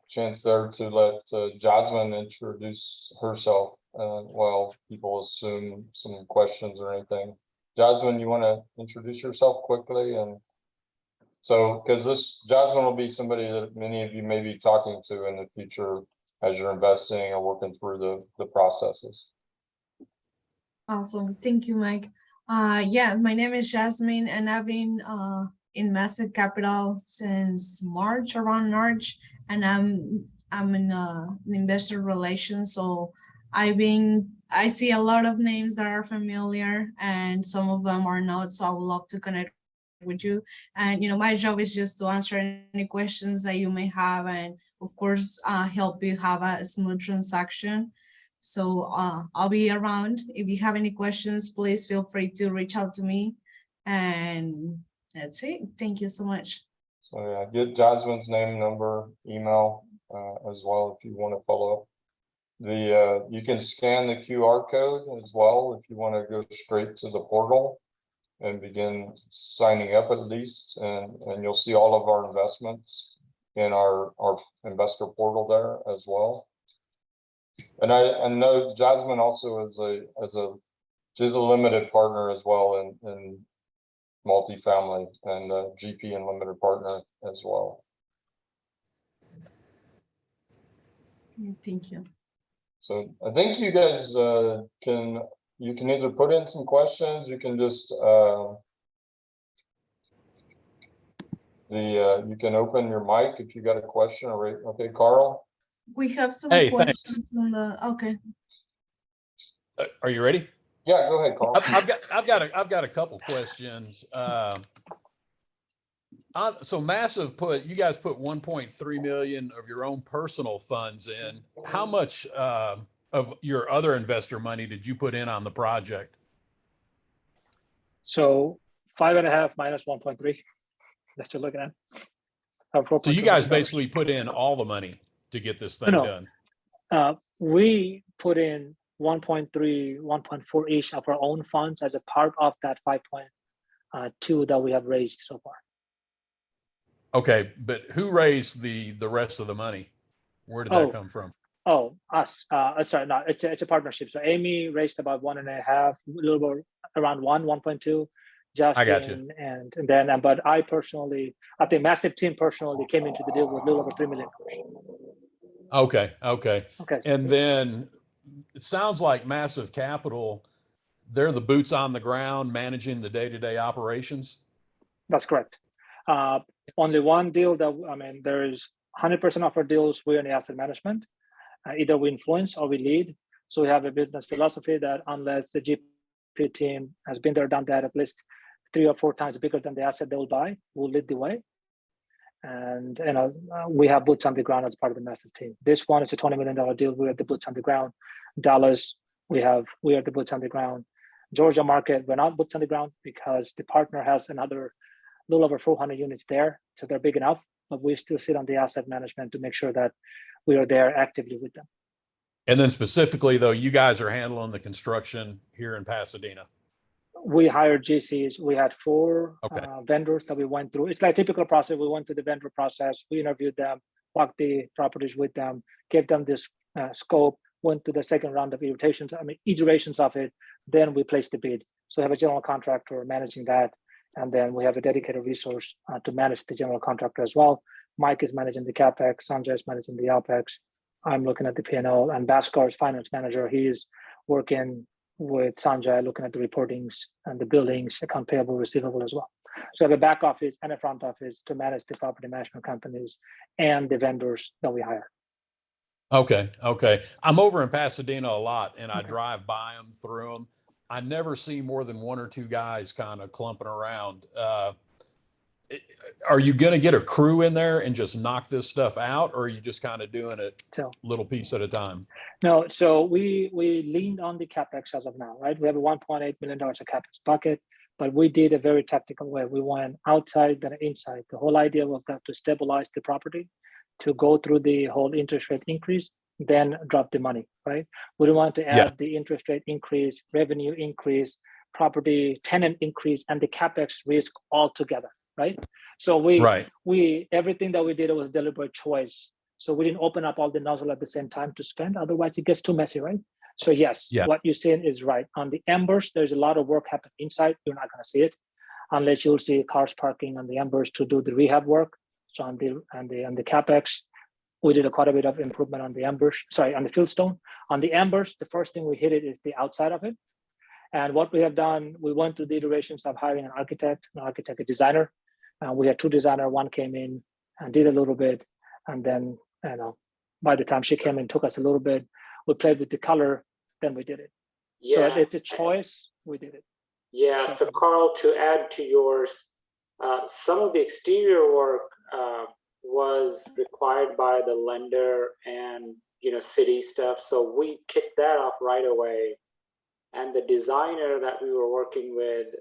chance there to let Jasmine introduce herself while people assume some questions or anything. Jasmine, you want to introduce yourself quickly? And so, because Jasmine will be somebody that many of you may be talking to in the future as you're investing or working through the processes. Awesome. Thank you, Mike. Yeah, my name is Jasmine, and I've been in Massive Capital since around March, and I'm in investor relations. So I see a lot of names that are familiar, and some of them are not. So I would love to connect with you. And my job is just to answer any questions that you may have, and of course help you have a smooth transaction. So I'll be around. If you have any questions, please feel free to reach out to me. And that's it. Thank you so much. So yeah, get Jasmine's name, number, email as well if you want to follow up. You can scan the QR code as well if you want to go straight to the portal and begin signing up at least, and you'll see all of our investments in our investor portal there as well. And I know Jasmine also she's a limited partner as well in multifamily, and GP and limited partner as well. Thank you. So I think you guys can either put in some questions, you can just you can open your mic if you got a question. All right, okay, Carl. We have some Thanks. questions on okay. Are you ready? Yeah, go ahead, Carl. I've got a couple questions. So Massive you guys put 1.3 million of your own personal funds in. How much of your other investor money did you put in on the project? So 5.5 minus 1.3. That's what you're looking at. So you guys basically put in all the money to get this thing done. We put in 1.3, 1.4 each of our own funds as a part of that 5.2 that we have raised so far. Okay, but who raised the rest of the money? Where did that come from? Oh, us. Sorry, no, it's a partnership. So Amy raised about 1.5, a little bit around 1.2. Justin, I got you. And then, but I think Massive team personally came into the deal with a little over $3 million. Okay. Okay. And then it sounds like Massive Capital, they're the boots on the ground managing the day-to-day operations. That's correct. Only one deal there is 100% of our deals, we're in the asset management. Either we influence or we lead. So we have a business philosophy that unless the GP team has been there, done that at least 3 or 4 times bigger than the asset they will buy, we'll lead the way. And we have boots on the ground as part of the Massive team. This one is a $20 million deal. We're at the boots on the ground. Dallas, we are the boots on the ground. Georgia market, we're not boots on the ground because the partner has another little over 400 units there, so they're big enough. But we still sit on the asset management to make sure that we are there actively with them. And then specifically, though, you guys are handling the construction here in Pasadena. We hired GCs. We had 4 vendors that we went through. It's like a typical process. We went through the vendor process. We interviewed them, walked the properties with them, gave them this scope, went to the second round of iterations of it. Then we placed the bid. So we have a general contractor managing that. And then we have a dedicated resource to manage the general contractor as well. Mike is managing the CapEx, Sanjay is managing the OpEx. I'm looking at the P&L, and Bhaskar is finance manager. He's working with Sanjay, looking at the reportings and the billings, account payable, receivable as well. So I have a back office and a front office to manage the property management companies and the vendors that we hire. Okay. Okay. I'm over in Pasadena a lot and I Okay. drive by them, through them. I never see more than one or two guys kind of clumping around. Are you going to get a crew in there and just knock this stuff out, or are you just kind of doing it So little piece at a time? no, so we leaned on the CapEx as of now, right? We have a $1.8 million of CapEx bucket, but we did a very tactical way. We went outside than inside. The whole idea was that to stabilize the property, to go through the whole interest rate increase, then drop the money, right? We don't want to add the interest rate increase, revenue increase, property tenant increase, and the CapEx risk all together, right? So we everything that we did was deliberate choice. So we didn't open up all the nozzle at the same time to spend. Otherwise, it gets too messy, right? So yes, what you're saying is right. On the embers, there's a lot of work happening inside. You're not going to see it unless you'll see cars parking on the embers to do the rehab work. So on the CapEx, we did quite a bit of improvement on the embers. Sorry, on the fieldstone. On the embers, the first thing we hit it is the outside of it. And what we have done, we went through the iterations of hiring an architect, a designer. We had two designers. One came in and did a little bit, and then by the time she came in, took us a little bit. We played with the color, then we did it. Yeah. So it's a choice. We did it. Yeah. So Carl, to add to yours, some of the exterior work was required by the lender and city stuff. So we kicked that off right away. And the designer that we were working with,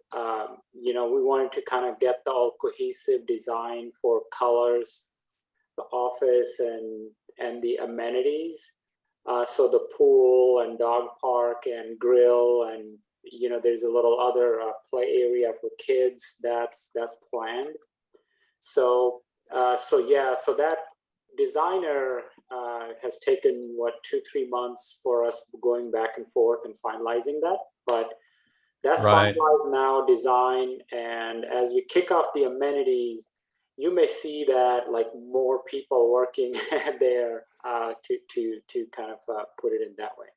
we wanted to kind of get the all cohesive design for colors, the office and the amenities. So the pool and dog park and grill and there's a little other play area for kids that's planned. So that designer has taken 2-3 months for us going back and forth and finalizing that, but that's finalized now, design. And as we kick off the amenities, you may see that like more people working there to kind of put it in that way.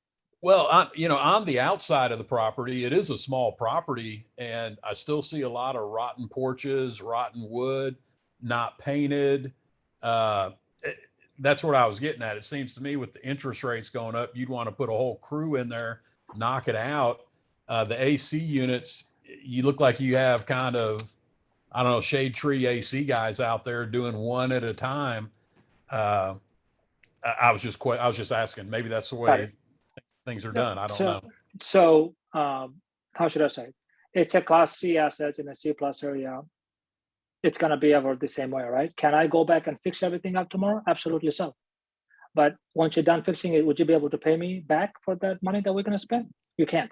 Well, on the outside of the property, it is a small property, and I still see a lot of rotten porches, rotten wood, not painted. That's what I was getting at. It seems to me with the interest rates going up, you'd want to put a whole crew in there, knock it out. The AC units, you look like you have kind of, I don't know, shade tree AC guys out there doing one at a time. I was just asking, maybe that's the way things are done. I don't know. So how should I say? It's a Class C asset in a C+ area. It's going to be ever the same way, right? Can I go back and fix everything up tomorrow? Absolutely so. But once you're done fixing it, would you be able to pay me back for that money that we're going to spend? You can't.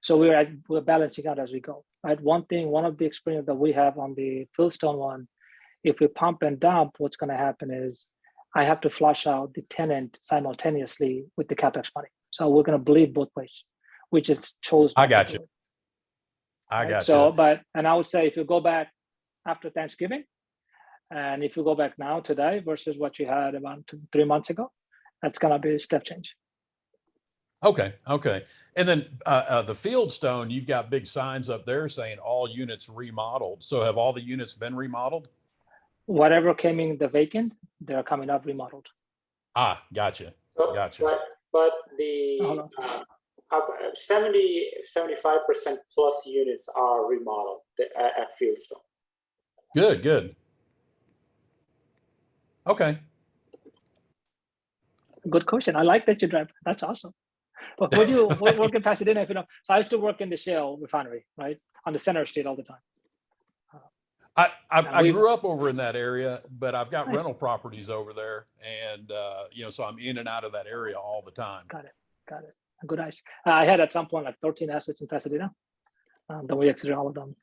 So we're balancing out as we go, right? One of the experience that we have on the Fieldstone one, if we pump and dump, what's going to happen is I have to flush out the tenant simultaneously with the CapEx money. So we're going to bleed both ways. We just chose. I got you. I got you. So, and I would say if you go back after Thanksgiving, and if you go back now today versus what you had about 3 months ago, that's going to be a step change. Okay. And then the Fieldstone, you've got big signs up there saying all units remodeled. So have all the units been remodeled? Whatever came in the vacant, they're coming up remodeled. Gotcha. So, Gotcha. But the 70-75% plus units are remodeled at Fieldstone. Good. Okay. Good question. I like that you drive. That's awesome. But would you work in Pasadena? So I used to work in the Shell refinery, right, on the center street all the time. I grew up over in that area, but I've got rental properties over there, and so I'm in and out of that area all the time. Got it. Good eyes. I had at some point like 13 assets in Pasadena. Then we exited all of them.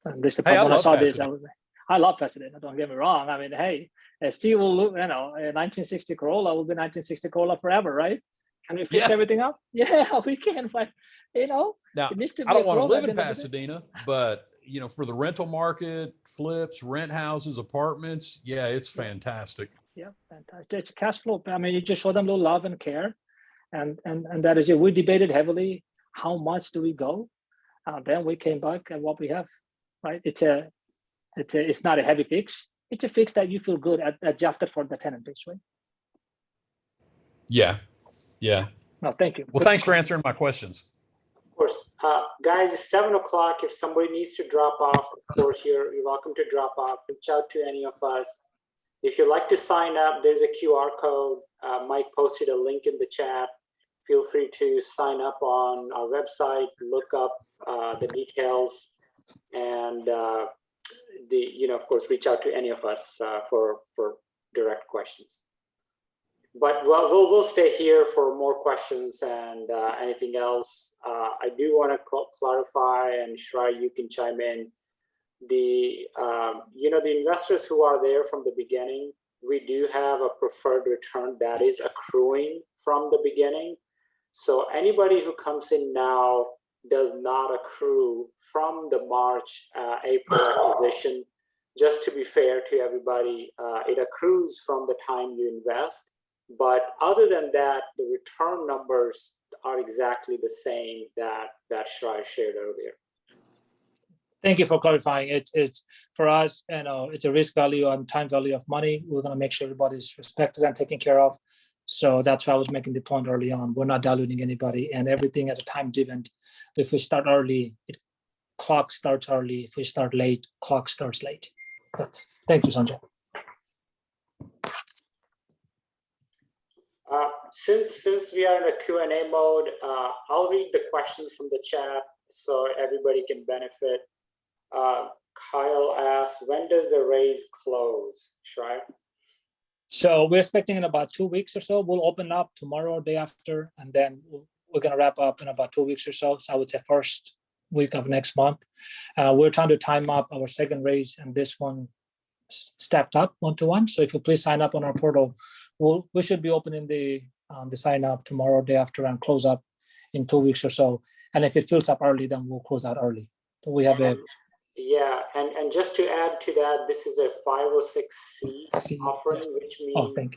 And this when I saw this, I love Pasadena. Don't get me wrong. I mean, hey, Steve will look, a 1960 Corolla will be 1960 Corolla forever, right? Can we fix everything up? Yeah, we can. But now, I don't want to live in Pasadena, but for the rental market, flips, rent houses, apartments, yeah, it's fantastic. Yeah, fantastic. It's cash flow. I mean, you just show them a little love and care, and that is it. We debated heavily how much do we go. Then we came back and what we have, right? It's not a heavy fix. It's a fix that you feel good adjusted for the tenant base, right? Yeah. No, thank you. Well, thanks for answering my questions. Of course, guys, it's 7 o'clock. If somebody needs to drop off, of course, you're welcome to drop off. Reach out to any of us. If you'd like to sign up, there's a QR code. Mike posted a link in the chat. Feel free to sign up on our website, look up the details, and of course, reach out to any of us for direct questions. But we'll stay here for more questions and anything else. I do want to clarify, and Shrai, you can chime in. The investors who are there from the beginning, we do have a preferred return that is accruing from the beginning. So anybody who comes in now does not accrue from the March, April acquisition. Just to be fair to everybody, it accrues from the time you invest. But other than that, the return numbers are exactly the same that Shrai shared earlier. Thank you for clarifying. It's for us, it's a risk value and time value of money. We're going to make sure everybody's respected and taken care of. So that's why I was making the point early on. We're not diluting anybody, and everything has a time driven. If we start early, clock starts early. If we start late, clock starts late. Thank you, Sanjay. Since we are in a Q&A mode, I'll read the questions from the chat so everybody can benefit. Kyle asks, when does the raise close, Shrai? So we're expecting in about 2 weeks or so. We'll open up tomorrow or day after, and then we're going to wrap up in about 2 weeks or so. So I would say first week of next month. We're trying to time up our second raise and this one stacked up 1-to-1. So if you please sign up on our portal, we should be opening the sign up tomorrow or day after and close up in 2 weeks or so. And if it fills up early, then we'll close out early. So we have yeah, and just to add to that, this is a 506c offering, which means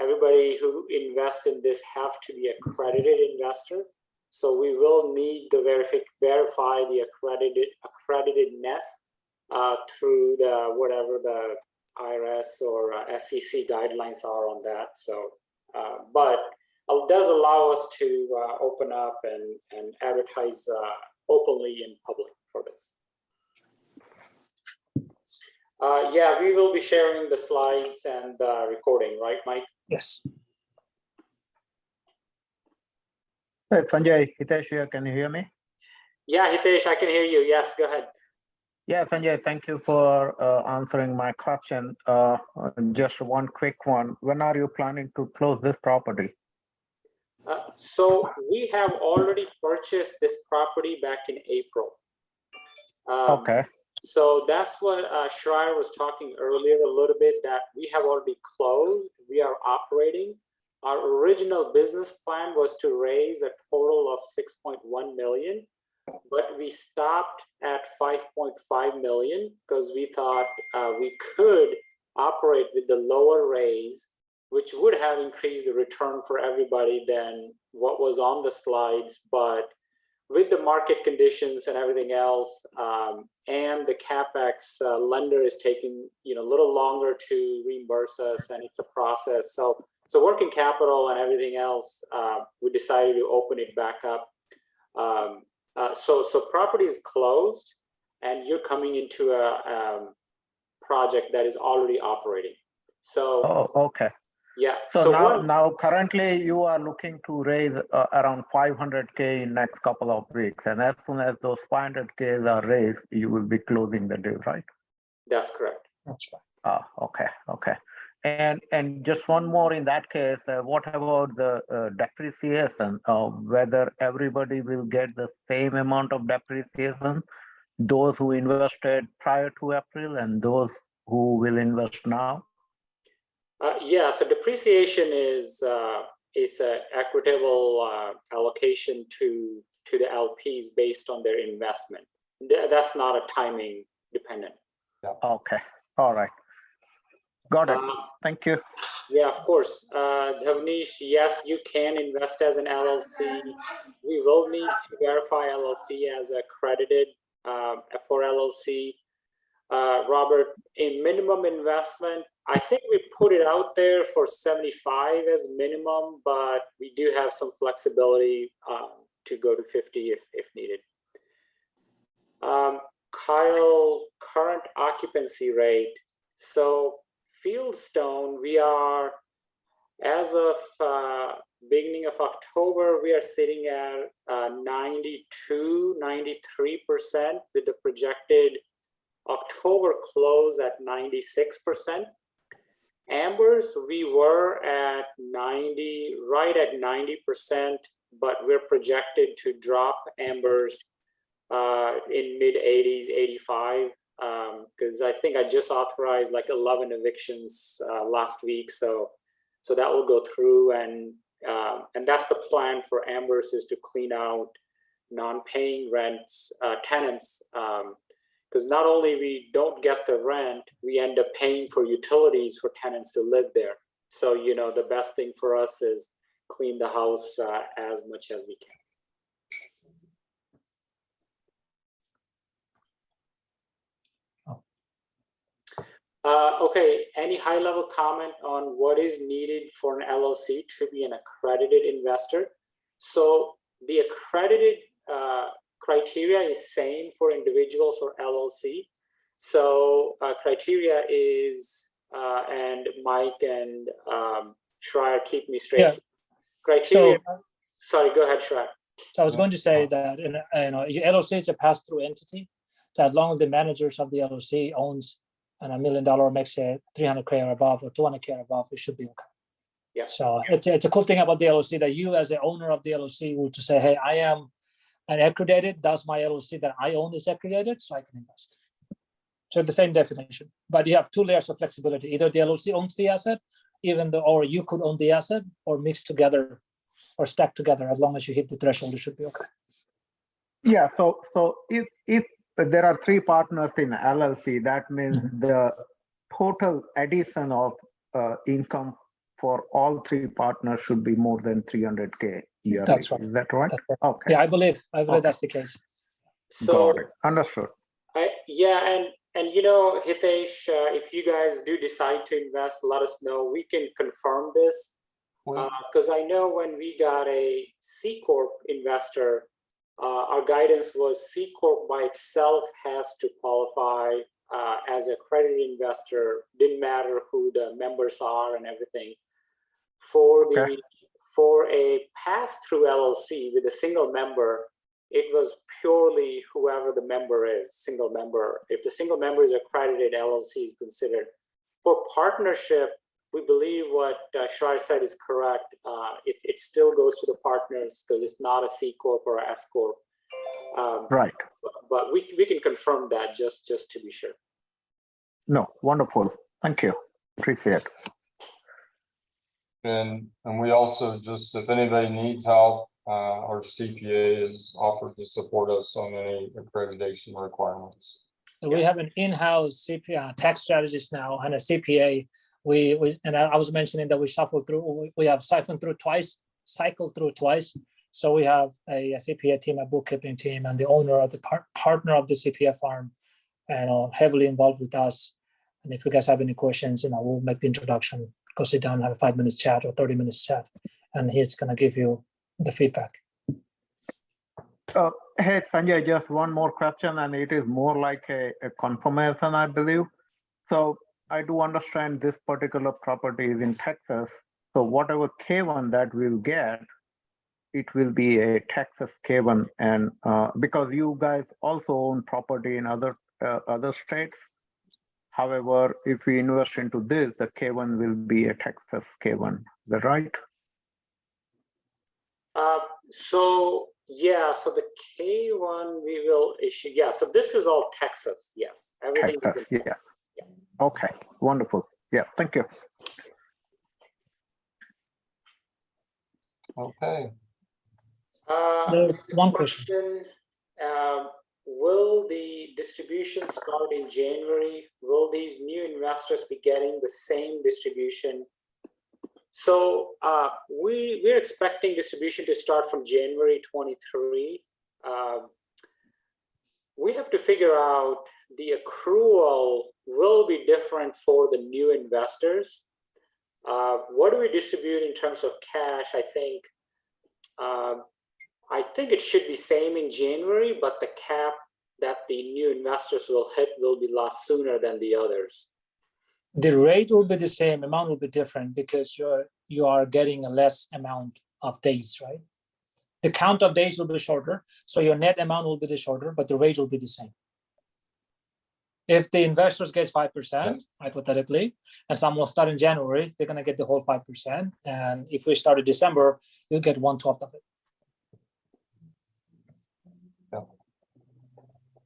everybody who invests in this have to be accredited investor. So we will need to verify the accreditedness through the whatever the IRS or SEC guidelines are on that. So, but it does allow us to open up and advertise openly in public for this. Yeah, we will be sharing the slides and recording, right, Mike? Yes. Hey, Sanjay, Hitesh here. Can you hear me? Yeah, Hitesh, I can hear you. Yes, go ahead. Yeah, Sanjay, thank you for answering my question. Just one quick one. When are you planning to close this property? So we have already purchased this property back in April. Okay. So that's what Shrai was talking earlier a little bit, that we have already closed. We are operating. Our original business plan was to raise a total of 6.1 million, but we stopped at 5.5 million because we thought we could operate with the lower raise, which would have increased the return for everybody than what was on the slides. But with the market conditions and everything else, and the CapEx lender is taking a little longer to reimburse us, and it's a process. So working capital and everything else, we decided to open it back up. So property is closed, and you're coming into a project that is already operating. So. Oh, okay. Yeah. So now currently you are looking to raise around 500K in next couple of weeks. And as soon as those 500Ks are raised, you will be closing the deal, right? That's correct. That's right. Okay. And just one more in that case, what about the depreciation? Whether everybody will get the same amount of depreciation, those who invested prior to April and those who will invest now? Yeah, so depreciation is an equitable allocation to the LPs based on their investment. that's not a timing dependent. Okay, all right. Got it. Thank you. Yeah, of course. Dhavnish, yes, you can invest as an LLC. We will need to verify LLC as accredited for LLC. Robert, a minimum investment, I think we put it out there for 75 as minimum, but we do have some flexibility to go to 50 if needed. Kyle, current occupancy rate. So Fieldstone, we are, as of beginning of October, we are sitting at 92, 93% with the projected October close at 96%. Ambers, we were at 90, right at 90%, but we're projected to drop Ambers in mid 80s, 85, because I think I just authorized like 11 evictions last week, so that will go through, and that's the plan for Ambers, is to clean out non-paying rents tenants, because not only we don't get the rent, we end up paying for utilities for tenants to live there. So the best thing for us is clean the house as much as we can. Okay, any high-level comment on what is needed for an LLC to be an accredited investor? So the accredited criteria is same for individuals or LLC. So criteria is, and Mike and Schreier, keep me straight. Yeah. Criteria. So, sorry, go ahead, Schreier. So I was going to say that your LLC is a pass-through entity. So as long as the managers of the LLC owns $1 million or makes it 300K or above or 200K or above, it should be okay. Yeah. So it's a cool thing about the LLC that you, as the owner of the LLC, will to say, hey, I am an accredited. That's my LLC that I own is accredited, so I can invest. So the same definition, but you have two layers of flexibility. Either the LLC owns the asset, or you could own the asset, or mix together or stack together. As long as you hit the threshold, it should be okay. Yeah. So if there are 3 partners in LLC, that means the total addition of income for all 3 partners should be more than 300K yearly. That's right. Is that right? That's right. Okay. Yeah, I believe Okay. that's the case. So, got it. Understood. And Hitesh, if you guys do decide to invest, let us know. We can confirm this, because I know when we got a C Corp investor, our guidance was C Corp by itself has to qualify as a accredited investor. Didn't matter who the members are and everything. For a pass-through LLC with a single member, it was purely whoever the member is, single member. If the single member is accredited, LLC is considered. For partnership, we believe what Shar said is correct. It still goes to the partners because it's not a C Corp or a S Corp. Right. But we can confirm that just to be sure. No, wonderful. Thank you. Appreciate it. And we also just, if anybody needs help, our CPA is offered to support us on any accreditation requirements. So we have an in-house CPA tax strategist now and a CPA. I was mentioning that we have cycled through twice. So we have a CPA team, a bookkeeping team, and the owner of the partner of the CPA firm, and heavily involved with us. And if you guys have any questions, we'll make the introduction, go sit down, have a 5-minute chat or 30 minutes chat, and he's going to give you the feedback. Hey, Sanjay, just one more question, and it is more like a confirmation, I believe. So I do understand this particular property is in Texas. So whatever K1 that we'll get, it will be a Texas K1, and because you guys also own property in other states. However, if we invest into this, the K1 will be a Texas K1. Is that right? So the K1 we will issue. Yeah, so this is all Texas. Yes, everything Texas, is in Texas. Yeah. Okay, wonderful. Yeah, thank you. Okay. There's one question. Will will the distribution start in January? Will these new investors be getting the same distribution? So we're expecting distribution to start from January 23. We have to figure out the accrual will be different for the new investors. What do we distribute in terms of cash? I think it should be same in January, but the cap that the new investors will hit will be lot sooner than the others. The rate will be the same, amount will be different because you are getting a less amount of days, right? The count of days will be shorter, so your net amount will be the shorter, but the rate will be the same. If the investors get 5%, hypothetically, and some will start in January, they're gonna get the whole 5%. And if we start in December, you'll get 1/12 of it. Yeah.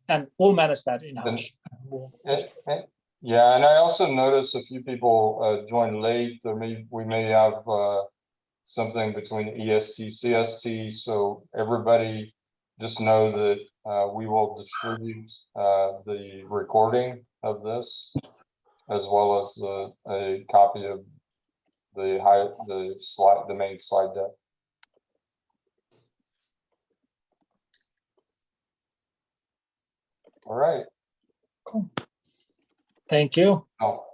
And we'll manage that in-house. Yeah, and I also noticed a few people joined late. We may have something between EST, CST. So everybody just know that we will distribute the recording of this, as well as a copy of the main slide deck. All right. Cool. Thank you. Oh.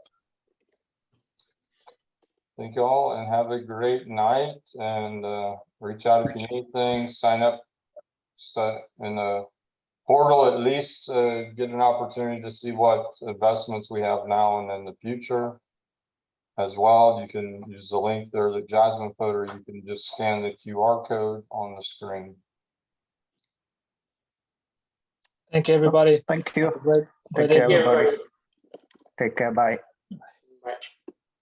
Thank you all and have a great night, and reach out if you need anything, sign up in the portal, at least get an opportunity to see what investments we have now and in the future as well. You can use the link there that Jasmine put, or you can just scan the QR code on the screen. Thank you, everybody. Thank you. Great Take care, evening. everybody. Take care. Bye. Bye.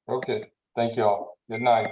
Okay, thank you all. Good night.